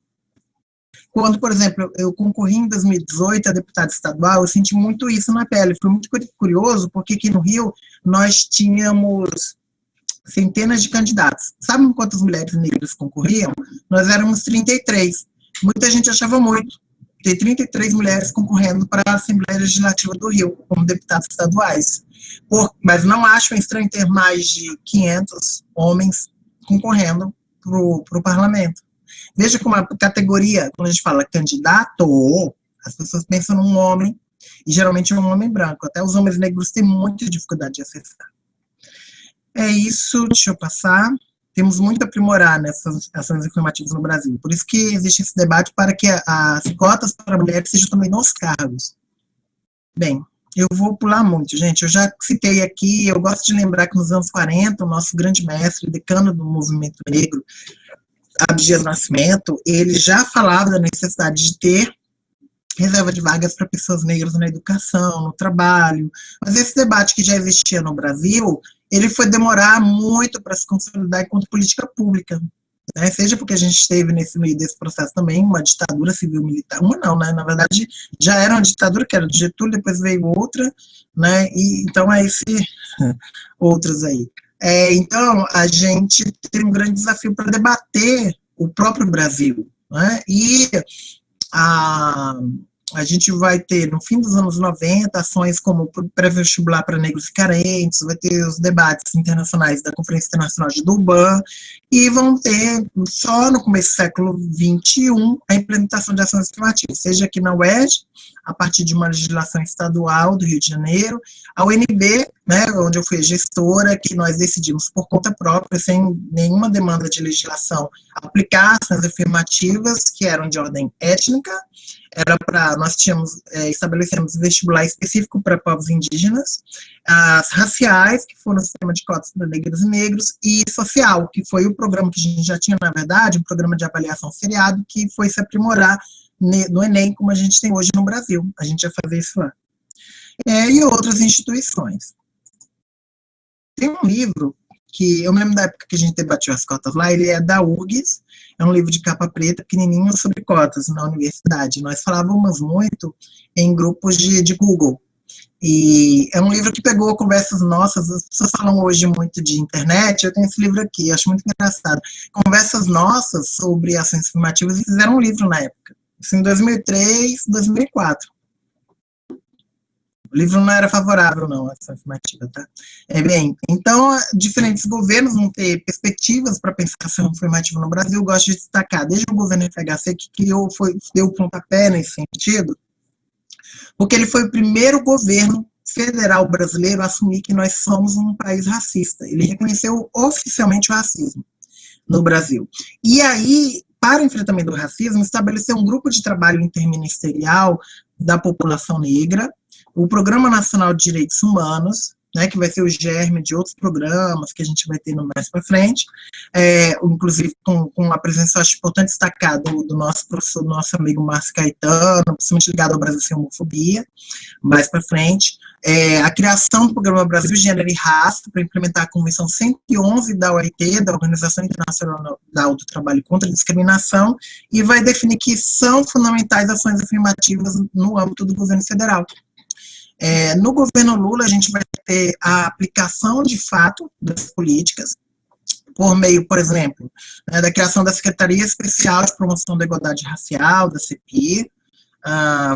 Quando, por exemplo, eu concorri em 2018 a deputada estadual, eu senti muito isso na pele. Foi muito curioso, porque aqui no Rio nós tínhamos centenas de candidatos. Sabe quantas mulheres negras concorriam? Nós éramos 33. Muita gente achava muito. Tem 33 mulheres concorrendo para a Assembleia Legislativa do Rio, como deputados estaduais. Mas não acho estranho ter mais de 500 homens concorrendo para o parlamento. Veja como a categoria, quando a gente fala candidato, as pessoas pensam num homem, e geralmente é um homem branco. Até os homens negros têm muita dificuldade de acessar. É isso, deixa eu passar. Temos muito a aprimorar nessas ações afirmativas no Brasil. Por isso que existe esse debate para que as cotas para mulheres sejam também nos cargos. Bem, eu vou pular muito, gente. Eu já citei aqui, eu gosto de lembrar que nos anos 40, o nosso grande mestre, decano do movimento negro, Abdias Nascimento, ele já falava da necessidade de ter reserva de vagas para pessoas negras na educação, no trabalho. Mas esse debate que já existia no Brasil, ele foi demorar muito para se consolidar enquanto política pública, né? Seja porque a gente teve nesse meio desse processo também uma ditadura civil-militar, uma não, né? Na verdade, já era uma ditadura, que era do Getúlio, depois veio outra, né? E então é outras aí. Então, a gente tem um grande desafio para debater o próprio Brasil, né? E a gente vai ter, no fim dos anos 90, ações como pré-vestibular para negros e carentes, vai ter os debates internacionais da Conferência Internacional de Durban, e vão ter, só no começo do século XXI, a implementação de ações afirmativas, seja aqui na UERJ, a partir de uma legislação estadual do Rio de Janeiro, a UNB, né, onde eu fui gestora, que nós decidimos por conta própria, sem nenhuma demanda de legislação, aplicar ações afirmativas que eram de ordem étnica. Nós estabelecemos vestibular específico para povos indígenas, as raciais, que foram o sistema de cotas para negros e negros, e social, que foi o programa que a gente já tinha, na verdade, um programa de avaliação seriado, que foi se aprimorar no Enem, como a gente tem hoje no Brasil. A gente ia fazer isso lá. E outras instituições. Tem um livro que eu me lembro da época que a gente debateu as cotas lá, ele é da URGS, é um livro de capa preta, pequenininho, sobre cotas na universidade. Nós falávamos muito em grupos de Google, e é um livro que pegou conversas nossas, as pessoas falam hoje muito de internet, eu tenho esse livro aqui, acho muito engraçado, conversas nossas sobre ações afirmativas, e fizeram um livro na época, isso em 2003, 2004. O livro não era favorável, não, a ação afirmativa, tá? Bem, então, diferentes governos vão ter perspectivas para pensar a ação afirmativa no Brasil. Eu gosto de destacar, desde o governo FHC, que deu o pontapé nesse sentido, porque ele foi o primeiro governo federal brasileiro a assumir que nós somos um país racista. Ele reconheceu oficialmente o racismo no Brasil. E aí, para o enfrentamento do racismo, estabeleceu um grupo de trabalho interministerial da população negra, o Programa Nacional de Direitos Humanos, né, que vai ser o germe de outros programas que a gente vai ter mais para frente, inclusive com a presença, acho importante destacar, do nosso professor, do nosso amigo Márcio Caetano, principalmente ligado ao Brasil Sem Homofobia, mais para frente, a criação do Programa Brasil Gênero e Raça, para implementar a Convenção 111 da OIT, da Organização Internacional do Trabalho contra a Discriminação, e vai definir que são fundamentais ações afirmativas no âmbito do governo federal. No governo Lula, a gente vai ter a aplicação de fato das políticas, por meio, por exemplo, da criação da Secretaria Especial de Promoção da Igualdade Racial, da CPI,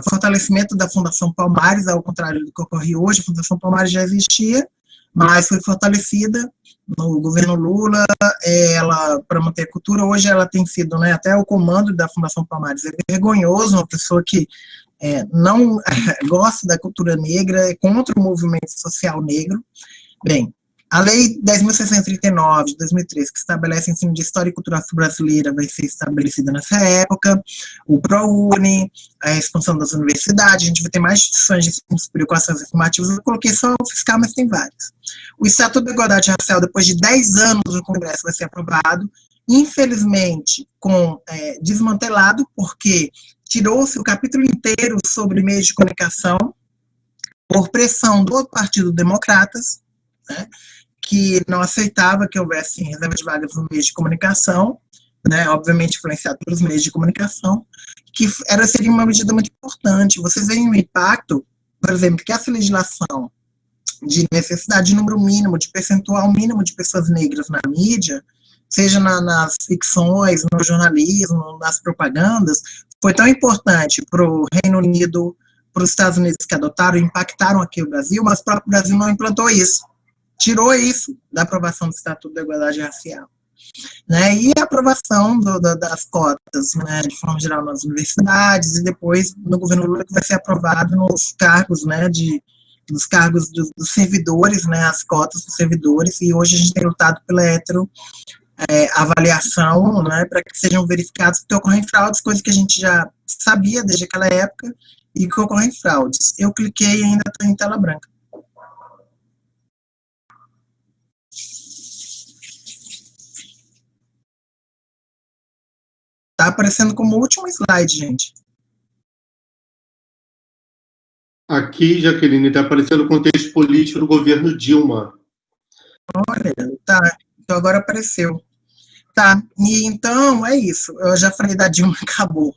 fortalecimento da Fundação Palmares, ao contrário do que ocorre hoje. A Fundação Palmares já existia, mas foi fortalecida no governo Lula. Ela, para manter a cultura, hoje ela tem sido, né, até o comando da Fundação Palmares é vergonhoso, uma pessoa que não gosta da cultura negra, é contra o movimento social negro. Bem, a Lei 10.639, de 2003, que estabelece o ensino de História e Cultura Brasileira, vai ser estabelecida nessa época. O ProUni, a expansão das universidades, a gente vai ter mais instituições de ensino superior com ações informativas. Eu coloquei só o fiscal, mas tem vários. O Estatuto da Igualdade Racial, depois de 10 anos no Congresso, vai ser aprovado, infelizmente, desmantelado, porque tirou-se o capítulo inteiro sobre meios de comunicação, por pressão do Partido Democratas, né, que não aceitava que houvesse reserva de vagas nos meios de comunicação, né, obviamente influenciado pelos meios de comunicação, que seria uma medida muito importante. Vocês veem o impacto, por exemplo, que essa legislação de necessidade de número mínimo, de percentual mínimo de pessoas negras na mídia, seja nas ficções, no jornalismo, nas propagandas, foi tão importante para o Reino Unido, para os Estados Unidos, que adotaram e impactaram aqui o Brasil, mas o próprio Brasil não implantou isso. Tirou isso da aprovação do Estatuto da Igualdade Racial. Né, e a aprovação das cotas, né, de forma geral, nas universidades, e depois no governo Lula, que vai ser aprovado nos cargos, né, dos cargos dos servidores, né, as cotas dos servidores, e hoje a gente tem lutado pela avaliação, né, para que sejam verificados que ocorrem fraudes, coisas que a gente já sabia desde aquela época, e que ocorrem fraudes. Eu cliquei e ainda está em tela branca. Está aparecendo como último slide, gente. Aqui, Jaqueline, está aparecendo o contexto político do governo Dilma. Olha, tá. Então agora apareceu. Tá, e então é isso. Eu já falei da Dilma, acabou.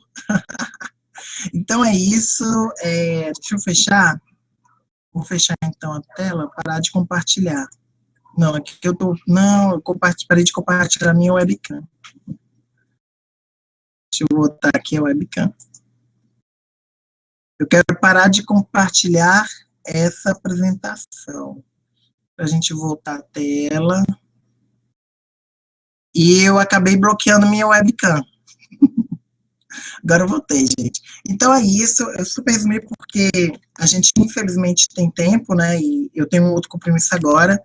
Então é isso. Deixa eu fechar. Vou fechar então a tela, parar de compartilhar. Não, aqui que eu tô. Não, eu parei de compartilhar a minha webcam. Deixa eu botar aqui a webcam. Eu quero parar de compartilhar essa apresentação. Para a gente voltar à tela. E eu acabei bloqueando minha webcam. Agora eu voltei, gente. Então é isso. Eu super resumi porque a gente, infelizmente, tem tempo, né? E eu tenho um outro compromisso agora.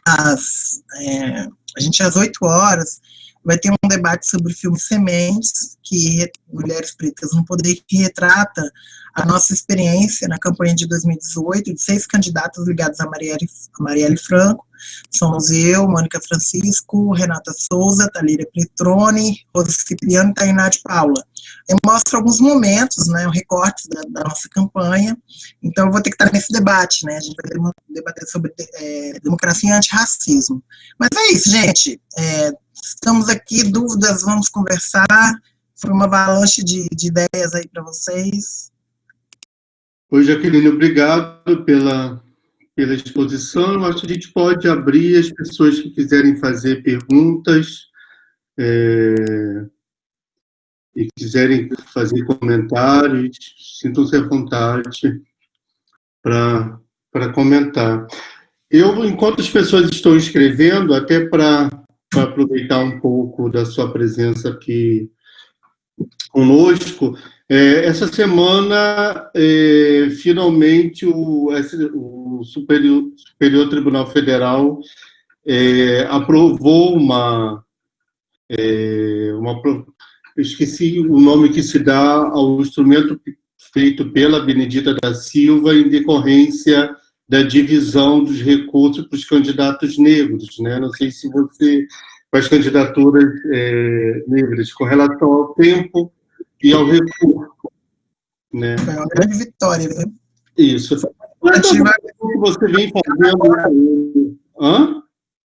A gente, às 8 horas, vai ter um debate sobre o filme Sementes, que Mulheres Pretas no Poder, que retrata a nossa experiência na campanha de 2018, de 6 candidatos ligados a Marielle Franco. Somos eu, Mônica Francisco, Renata Souza, Talíria Petroni, Rosa Cipriano e Tainá de Paula. Eu mostro alguns momentos, né, recortes da nossa campanha. Então, eu vou ter que estar nesse debate, né? A gente vai debater sobre democracia e antirracismo. Mas é isso, gente. Estamos aqui, dúvidas, vamos conversar. Foi uma avalanche de ideias aí para vocês. Oi, Jaqueline, obrigado pela exposição. Eu acho que a gente pode abrir as pessoas que quiserem fazer perguntas e quiserem fazer comentários, sintam-se à vontade para comentar. Enquanto as pessoas estão escrevendo, até para aproveitar um pouco da sua presença aqui conosco, essa semana, finalmente, o Superior Tribunal Federal aprovou eu esqueci o nome que se dá ao instrumento feito pela Benedita da Silva em decorrência da divisão dos recursos para os candidatos negros, né? Não sei se você, para as candidaturas negras, com relação ao tempo e ao recurso, né? Foi uma grande vitória, né? Isso. Mas que você vem fazendo...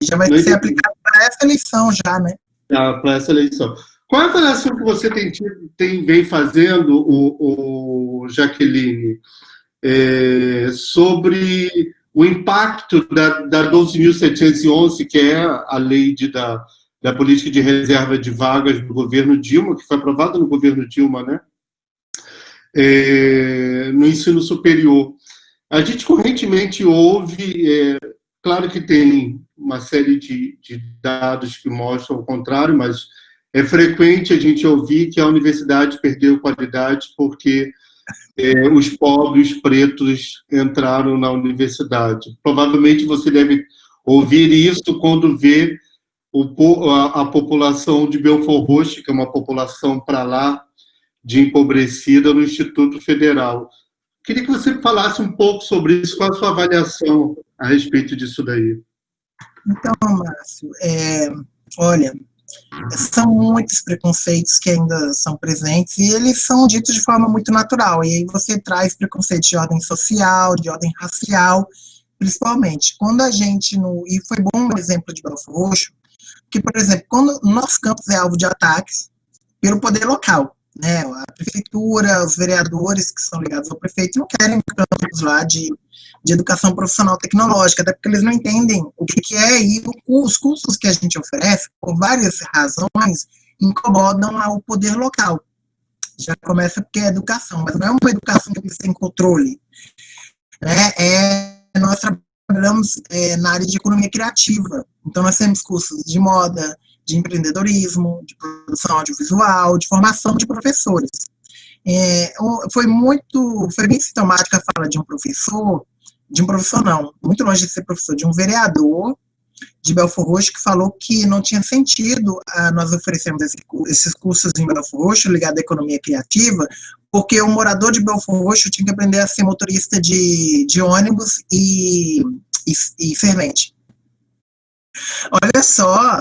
Já vai ser aplicado para essa eleição já, né? Para essa eleição. Qual a avaliação que você vem fazendo, Jaqueline, sobre o impacto da 12.711, que é a lei da política de reserva de vagas do governo Dilma, que foi aprovada no governo Dilma, né? No ensino superior. A gente correntemente ouve, claro que tem uma série de dados que mostram o contrário, mas é frequente a gente ouvir que a universidade perdeu qualidade porque os pobres pretos entraram na universidade. Provavelmente você deve ouvir isso quando vê a população de Belford Roxo, que é uma população para lá de empobrecida, no Instituto Federal. Queria que você falasse um pouco sobre isso, qual a sua avaliação a respeito disso daí. Então, Márcio, olha, são muitos preconceitos que ainda são presentes e eles são ditos de forma muito natural. E aí você traz preconceitos de ordem social, de ordem racial, principalmente. Quando a gente, e foi bom o exemplo de Belford Roxo, que, por exemplo, quando o nosso campus é alvo de ataques pelo poder local, né, a prefeitura, os vereadores que são ligados ao prefeito não querem campus lá de educação profissional tecnológica, até porque eles não entendem o que é, e os cursos que a gente oferece, por várias razões, incomodam ao poder local. Já começa porque é educação, mas não é uma educação que eles têm controle. Nós trabalhamos na área de economia criativa, então nós temos cursos de moda, de empreendedorismo, de produção audiovisual, de formação de professores. Foi bem sintomática a fala de um professor não, muito longe de ser professor, de um vereador de Belford Roxo, que falou que não tinha sentido nós oferecermos esses cursos em Belford Roxo, ligado à economia criativa, porque o morador de Belford Roxo tinha que aprender a ser motorista de ônibus e servente. Olha só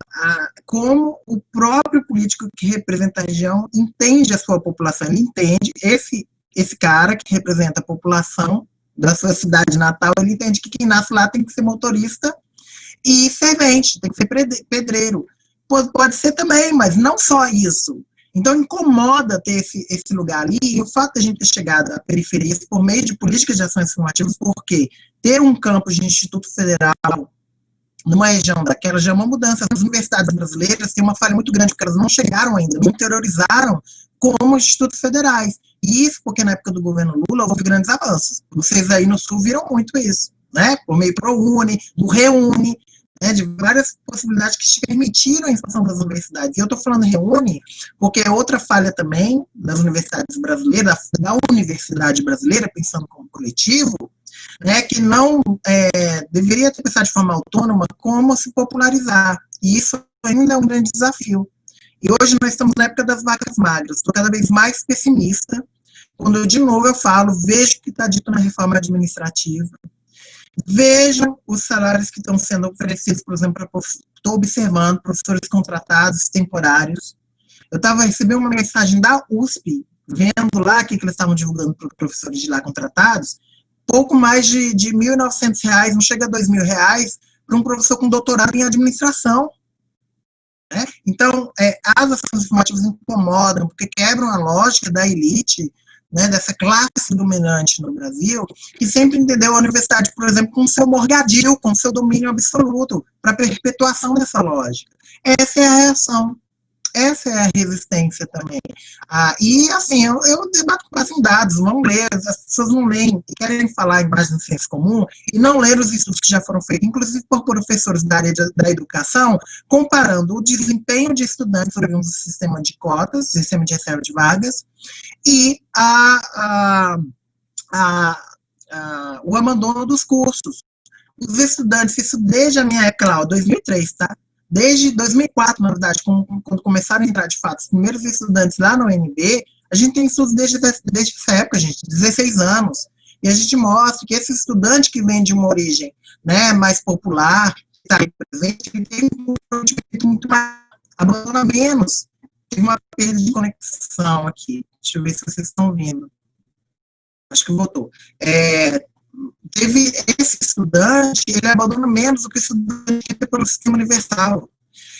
como o próprio político que representa a região entende a sua população, ele entende, esse cara que representa a população da sua cidade natal, ele entende que quem nasce lá tem que ser motorista e servente, tem que ser pedreiro. Pode ser também, mas não só isso. Então incomoda ter esse lugar ali, e o fato de a gente ter chegado à periferia por meio de políticas de ações formativas, porque ter um campus de Instituto Federal numa região daquela já é uma mudança. As universidades brasileiras têm uma falha muito grande, porque elas não chegaram ainda, não interiorizaram como institutos federais. E isso porque na época do governo Lula houve grandes avanços. Vocês aí no Sul viram muito isso, né? Por meio ProUni, do Reúne, né? De várias possibilidades que permitiram a expansão das universidades. E eu estou falando Reúne porque é outra falha também das universidades brasileiras, da universidade brasileira, pensando como coletivo, né, que não deveria ter pensado de forma autônoma como se popularizar. E isso ainda é um grande desafio. E hoje nós estamos na época das vacas magras. Estou cada vez mais pessimista. Quando eu, de novo, eu falo, vejo o que está dito na reforma administrativa, vejam os salários que estão sendo oferecidos, por exemplo, estou observando professores contratados temporários. Eu recebendo uma mensagem da USP, vendo lá o que eles estavam divulgando para professores de lá contratados, pouco mais de R$ 1.900, não chega a R$ 2.000, para um professor com doutorado em administração. Né? Então, as ações formativas incomodam, porque quebram a lógica da elite, né, dessa classe dominante no Brasil, que sempre entendeu a universidade, por exemplo, com seu morgadil, com seu domínio absoluto, para a perpetuação dessa lógica. Essa é a reação. Essa é a resistência também. E, assim, eu debato com base em dados, vão ler, as pessoas não leem, querem falar em base no senso comum, e não ler os estudos que já foram feitos, inclusive por professores da área da educação, comparando o desempenho de estudantes oriundos do sistema de cotas, sistema de reserva de vagas, e o abandono dos cursos. Os estudantes, isso desde a minha época lá, 2003, tá? Desde 2004, na verdade, quando começaram a entrar, de fato, os primeiros estudantes lá no UNB, a gente tem estudos desde essa época, gente, 16 anos, e a gente mostra que esse estudante que vem de uma origem, né, mais popular, que está aí presente, ele tem muito mais, abandona menos, teve uma perda de conexão aqui, deixa eu ver se vocês estão ouvindo, acho que voltou, teve esse estudante, ele abandona menos do que o estudante pelo sistema universal.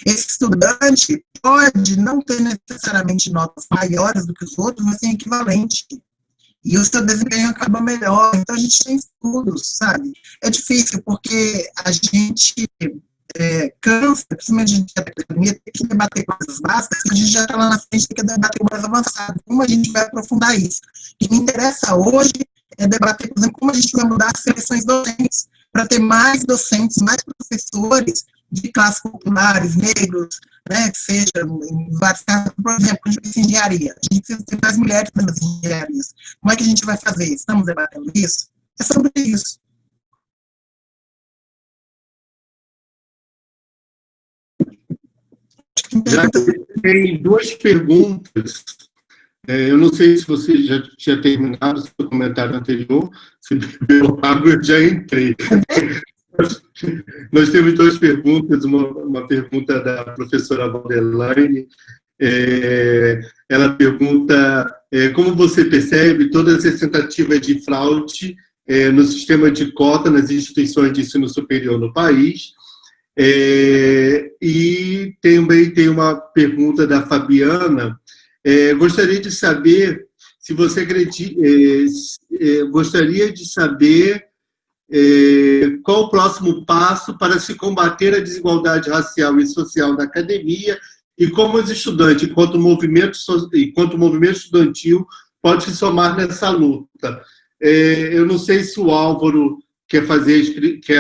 Esse estudante pode não ter necessariamente notas maiores do que os outros, mas tem equivalente. e o seu desempenho acaba melhor. Então, a gente tem estudos, sabe? É difícil, porque a gente cansa, principalmente a gente da academia, tem que debater coisas básicas, que a gente já está lá na frente, tem que debater mais avançado. Como a gente vai aprofundar isso? O que me interessa hoje é debater, por exemplo, como a gente vai mudar as seleções docentes, para ter mais docentes, mais professores de classes populares, negros, né, que seja em vários casos, por exemplo, a gente precisa de engenharia, a gente precisa ter mais mulheres nas engenharias. Como é que a gente vai fazer? Estamos debatendo isso? É sobre isso. Já tem duas perguntas. Eu não sei se você já tinha terminado o seu comentário anterior, se bebeu água, eu já entrei. Nós temos duas perguntas, uma pergunta da professora Valdelaine. Ela pergunta como você percebe todas as tentativas de fraude no sistema de cota nas instituições de ensino superior no país. E também tem uma pergunta da Fabiana. Gostaria de saber se você gostaria de saber qual o próximo passo para se combater a desigualdade racial e social na academia e como os estudantes, enquanto movimento estudantil, pode se somar nessa luta. Eu não sei se o Álvaro quer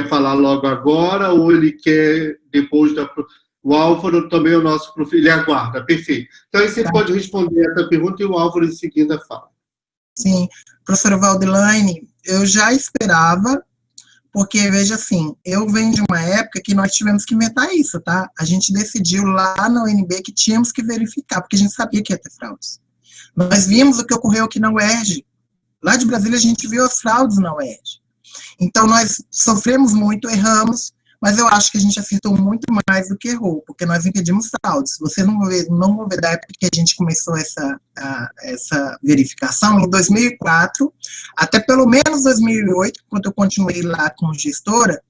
falar logo agora ou ele quer depois da... O Álvaro também é o nosso professor, ele aguarda, perfeito. Então, aí você pode responder essa pergunta e o Álvaro em seguida fala. Sim, professora Valdelaine, eu já esperava, porque, veja assim, eu venho de uma época que nós tivemos que inventar isso, tá? A gente decidiu lá na UNB que tínhamos que verificar, porque a gente sabia que ia ter fraudes. Nós vimos o que ocorreu aqui na UERJ. Lá de Brasília, a gente viu as fraudes na UERJ. Então, nós sofremos muito, erramos, mas eu acho que a gente acertou muito mais do que errou, porque nós impedimos fraudes. Vocês não vão ver da época que a gente começou essa verificação, em 2004, até pelo menos 2008, quando eu continuei lá como gestora,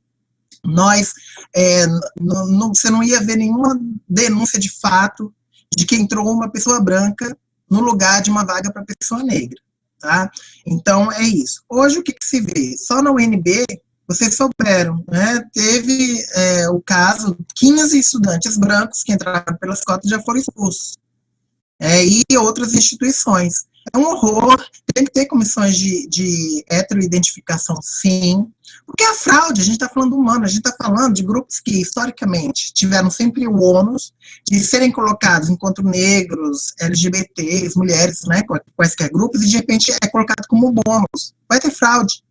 você não ia ver nenhuma denúncia de fato de que entrou uma pessoa branca no lugar de uma vaga para pessoa negra. Tá? Então, é isso. Hoje, o que se vê? Só na UNB, vocês souberam, né? Teve o caso, 15 estudantes brancos que entraram pelas cotas já foram expulsos. E outras instituições. É um horror, tem que ter comissões de heteroidentificação, sim, porque a fraude, a gente está falando humano, a gente está falando de grupos que, historicamente, tiveram sempre o ônus de serem colocados enquanto negros, LGBTs, mulheres, né, quaisquer grupos, e de repente é colocado como bônus. Vai ter fraude.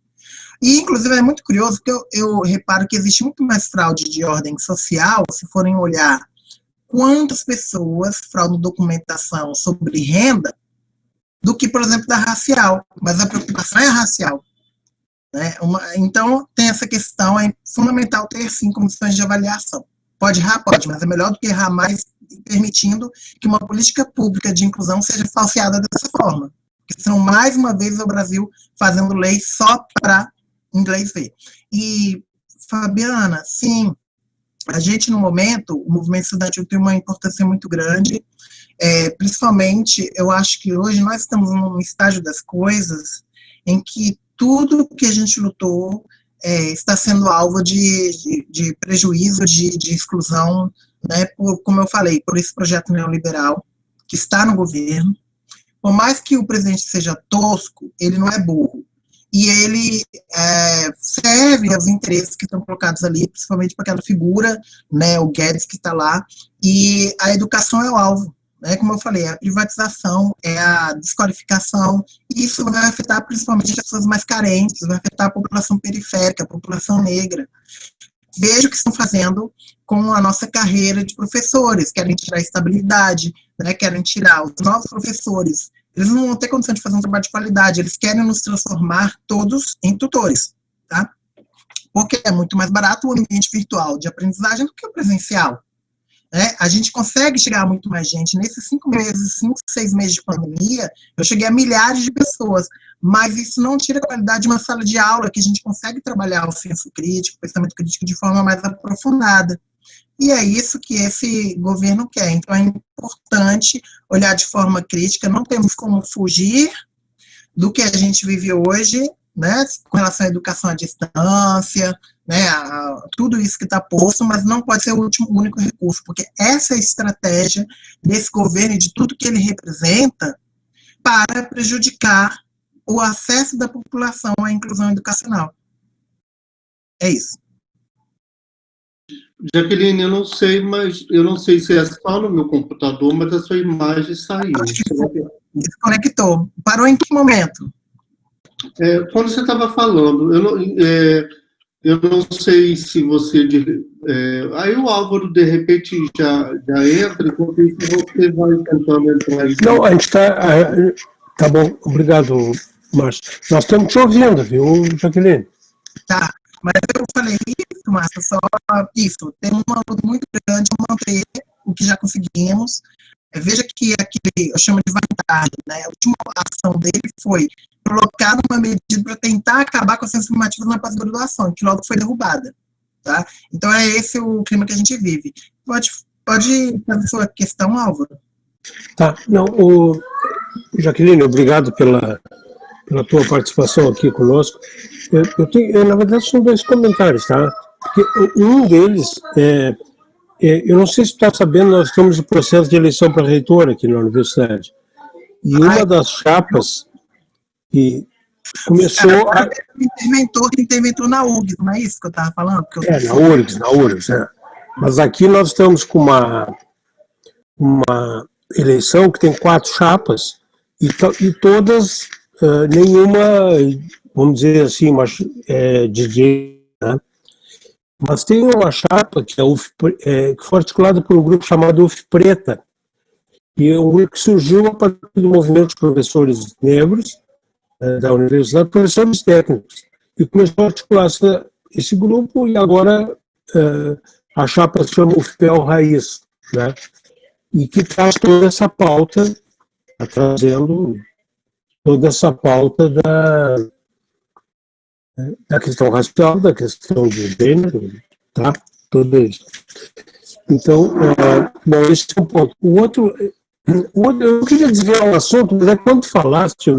E, inclusive, é muito curioso, porque eu reparo que existe muito mais fraude de ordem social, se forem olhar quantas pessoas fraudam documentação sobre renda, do que, por exemplo, da racial, mas a preocupação é a racial. Né? Então, tem essa questão, é fundamental ter, sim, comissões de avaliação. Pode errar? Pode, mas é melhor do que errar mais, permitindo que uma política pública de inclusão seja falseada dessa forma. Porque senão, mais uma vez, é o Brasil fazendo lei só para inglês ver. E, Fabiana, sim, a gente, no momento, o movimento estudantil tem uma importância muito grande, principalmente, eu acho que hoje nós estamos num estágio das coisas em que tudo que a gente lutou está sendo alvo de prejuízo, de exclusão, né, como eu falei, por esse projeto neoliberal que está no governo. Por mais que o presidente seja tosco, ele não é burro. E ele serve aos interesses que estão colocados ali, principalmente para aquela figura, né, o Guedes que está lá, e a educação é o alvo. Né, como eu falei, a privatização, a desqualificação, e isso vai afetar principalmente as pessoas mais carentes, vai afetar a população periférica, a população negra. Veja o que estão fazendo com a nossa carreira de professores, querem tirar a estabilidade, né, querem tirar os novos professores, eles não vão ter condição de fazer um trabalho de qualidade, eles querem nos transformar todos em tutores, tá? Porque é muito mais barato o ambiente virtual de aprendizagem do que o presencial. A gente consegue chegar a muito mais gente. Nesses 5 meses, 5, 6 meses de pandemia, eu cheguei a milhares de pessoas, mas isso não tira a qualidade de uma sala de aula, que a gente consegue trabalhar o senso crítico, o pensamento crítico de forma mais aprofundada. E é isso que esse governo quer. Então, é importante olhar de forma crítica, não temos como fugir do que a gente vive hoje, né, com relação à educação à distância, né, tudo isso que está posto, mas não pode ser o único recurso, porque essa é a estratégia desse governo e de tudo que ele representa para prejudicar o acesso da população à inclusão educacional. É isso. Jaqueline, eu não sei se é só no meu computador, mas a sua imagem saiu. Desconectou. Parou em que momento? Quando você estava falando, eu não sei se você... aí o Álvaro, de repente, já entra, enquanto isso você vai tentando entrar. Não, a gente está... Tá bom, obrigado, Márcio. Nós estamos te ouvindo, viu, Jaqueline? Tá, mas eu falei isso, Márcio, só isso. Tem uma luta muito grande de manter o que já conseguimos. Veja que aquele, eu chamo de vantagem, né? A última ação dele foi colocar uma medida para tentar acabar com as ciências formativas na pós-graduação, que logo foi derrubada, tá? Então é esse o clima que a gente vive. Pode fazer sua questão, Álvaro? Tá, não, Jaqueline, obrigado pela tua participação aqui conosco. Na verdade, são 2 comentários, tá? Porque um deles eu não sei se tu está sabendo, nós estamos em processo de eleição para reitor aqui na universidade. E uma das chapas que começou a... interventou na URGS, não é isso que eu estava falando? Na URGS, é. Mas aqui nós estamos com uma eleição que tem 4 chapas e todas, nenhuma, vamos dizer assim, de direita, né? Mas tem uma chapa que que foi articulada por um grupo chamado UF Preta, e é um grupo que surgiu a partir do movimento de professores negros da universidade, professores técnicos, e começou a articular esse grupo, e agora a chapa se chama UFPEL Raiz, né? E que traz toda essa pauta, está trazendo toda essa pauta da questão racial, da questão de gênero, tá? Tudo isso. Então, bom, esse é um ponto. O outro, eu queria desviar um assunto, mas quando falaste,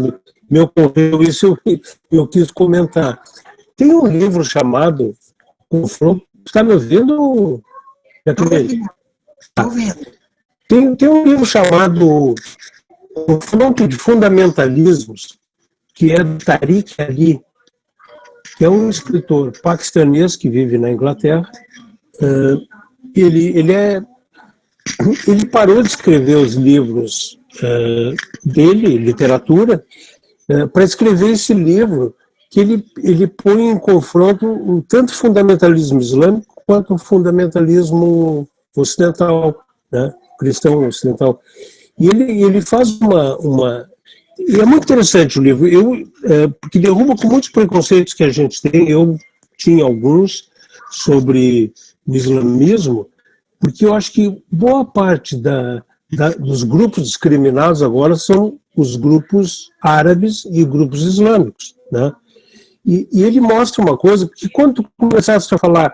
me ocorreu isso, eu quis comentar. Tem um livro chamado Confronto. Está me ouvindo? Estou ouvindo. Tem um livro chamado Confronto de Fundamentalismos, que é do Tariq Ali, que é um escritor paquistanês que vive na Inglaterra. Ele parou de escrever os livros dele, literatura, para escrever esse livro que ele põe em confronto tanto o fundamentalismo islâmico quanto o fundamentalismo ocidental, né, cristão ocidental. E ele faz e é muito interessante o livro, porque derruba com muitos preconceitos que a gente tem. Eu tinha alguns sobre o islamismo, porque eu acho que boa parte dos grupos discriminados agora são os grupos árabes e grupos islâmicos, né? E ele mostra uma coisa, porque quando tu começaste a falar,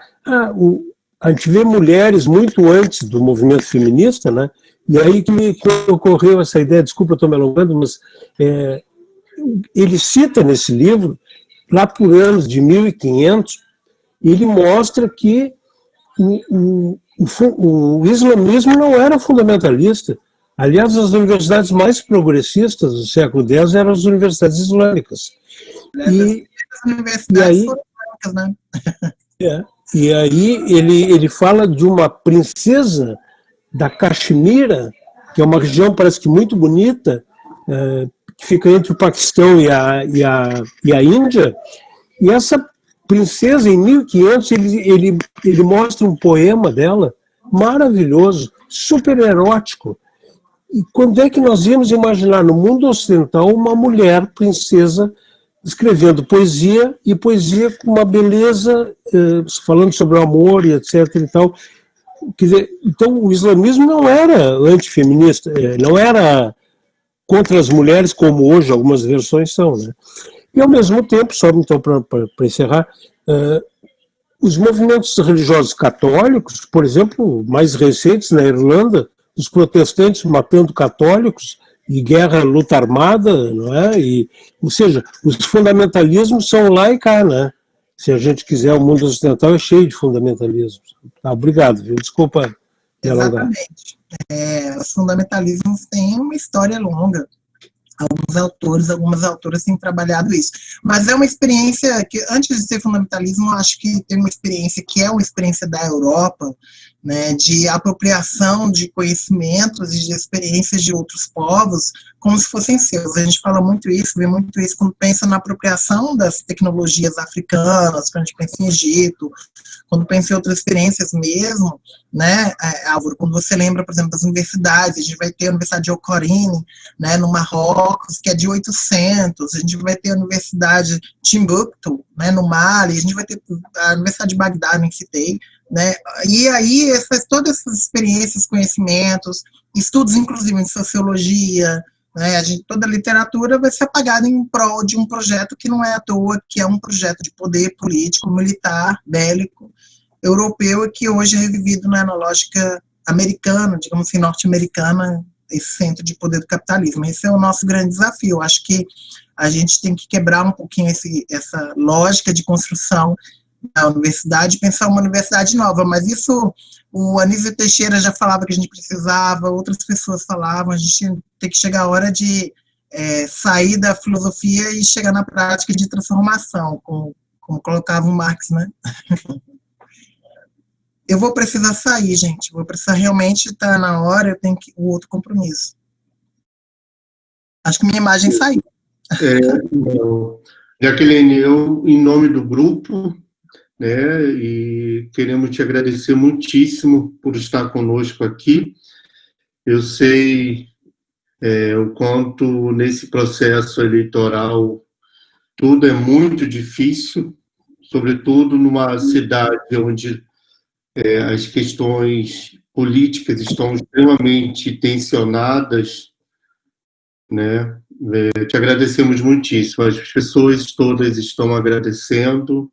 a gente vê mulheres muito antes do movimento feminista, né? E aí que me ocorreu essa ideia, desculpa, eu estou me alongando, mas ele cita nesse livro, lá por anos de 1500, ele mostra que o islamismo não era fundamentalista. Aliás, as universidades mais progressistas do século X eram as universidades islâmicas. E aí ele fala de uma princesa da Caxemira, que é uma região, parece que muito bonita, que fica entre o Paquistão e a Índia, e essa princesa, em 1500, ele mostra um poema dela, maravilhoso, super erótico. E quando é que nós íamos imaginar no mundo ocidental uma mulher princesa escrevendo poesia, e poesia com uma beleza, falando sobre o amor e etc. e tal. Quer dizer, então o islamismo não era antifeminista, não era contra as mulheres, como hoje algumas versões são, né? E ao mesmo tempo, só então para encerrar, os movimentos religiosos católicos, por exemplo, mais recentes na Irlanda, os protestantes matando católicos, e guerra, luta armada, não é? Ou seja, os fundamentalismos são lá e cá, né? Se a gente quiser, o mundo ocidental é cheio de fundamentalismos. Tá, obrigado, viu? Desculpa me alongar. Exatamente. Os fundamentalismos têm uma história longa. Algumas autoras têm trabalhado isso. Mas é uma experiência que, antes de ser fundamentalismo, eu acho que tem uma experiência que é uma experiência da Europa, né, de apropriação de conhecimentos e de experiências de outros povos como se fossem seus. A gente fala muito isso, vê muito isso quando pensa na apropriação das tecnologias africanas, quando a gente pensa em Egito, quando pensa em outras experiências mesmo, né, Álvaro, quando você lembra, por exemplo, das universidades, a gente vai ter a Universidade de El Corine, né, no Marrocos, que é de 800, a gente vai ter a Universidade de Timbuktu, né, no Mali, a gente vai ter a Universidade de Bagdá, nem citei, né, e aí todas essas experiências, conhecimentos, estudos inclusive em sociologia, né, toda a literatura vai ser apagada em prol de um projeto que não é à toa, que é um projeto de poder político, militar, bélico, europeu, e que hoje é revivido na lógica americana, digamos assim, norte-americana, esse centro de poder do capitalismo. Esse é o nosso grande desafio. Eu acho que a gente tem que quebrar um pouquinho essa lógica de construção da universidade, pensar uma universidade nova, mas isso o Anísio Teixeira já falava que a gente precisava, outras pessoas falavam, a gente tem que chegar a hora de sair da filosofia e chegar na prática de transformação, como colocava o Marx, né? Eu vou precisar sair, gente, vou precisar realmente estar na hora, eu tenho o outro compromisso. Acho que minha imagem saiu. Jaqueline, eu, em nome do grupo, né, e queremos te agradecer muitíssimo por estar conosco aqui. Eu sei o quanto nesse processo eleitoral tudo é muito difícil, sobretudo numa cidade onde as questões políticas estão extremamente tensionadas, né? Te agradecemos muitíssimo. As pessoas todas estão agradecendo.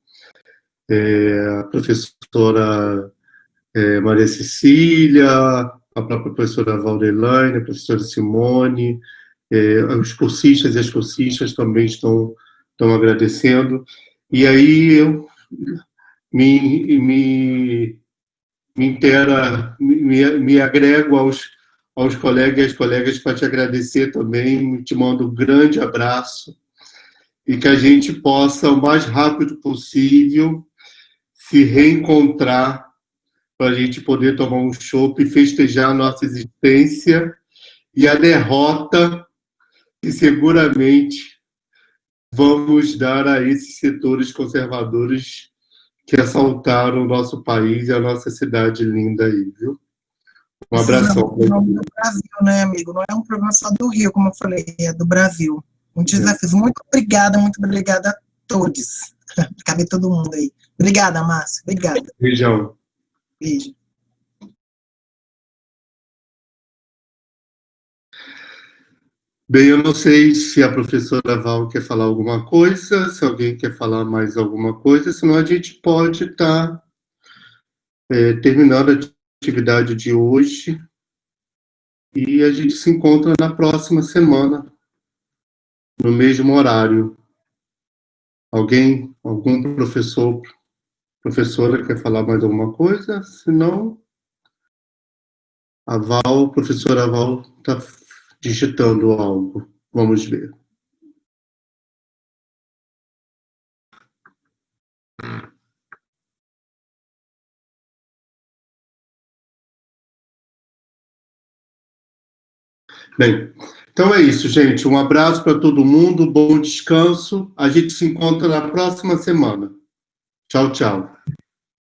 A professora Maria Cecília, a própria professora Valdelaine, a professora Simone, os cursistas e as cursistas também estão agradecendo. E aí eu me agrego aos colegas e às colegas para te agradecer também, te mando um grande abraço e que a gente possa, o mais rápido possível, se reencontrar para a gente poder tomar um chopp e festejar a nossa existência e a derrota que seguramente vamos dar a esses setores conservadores que assaltaram o nosso país e a nossa cidade linda aí, viu? Um abração. É do Brasil, né, amigo? Não é um problema só do Rio, como eu falei, é do Brasil. Muitos desafios. Muito obrigada a todos. Cabe todo mundo aí. Obrigada, Márcio. Obrigada. Beijão. Beijo. Bem, eu não sei se a professora Val quer falar alguma coisa, se alguém quer falar mais alguma coisa, senão a gente pode estar terminando a atividade de hoje e a gente se encontra na próxima semana, no mesmo horário. Algum professora quer falar mais alguma coisa? Se não, a professora Val está digitando algo. Vamos ver. Bem, então é isso, gente. Um abraço para todo mundo, bom descanso. A gente se encontra na próxima semana. Tchau, tchau.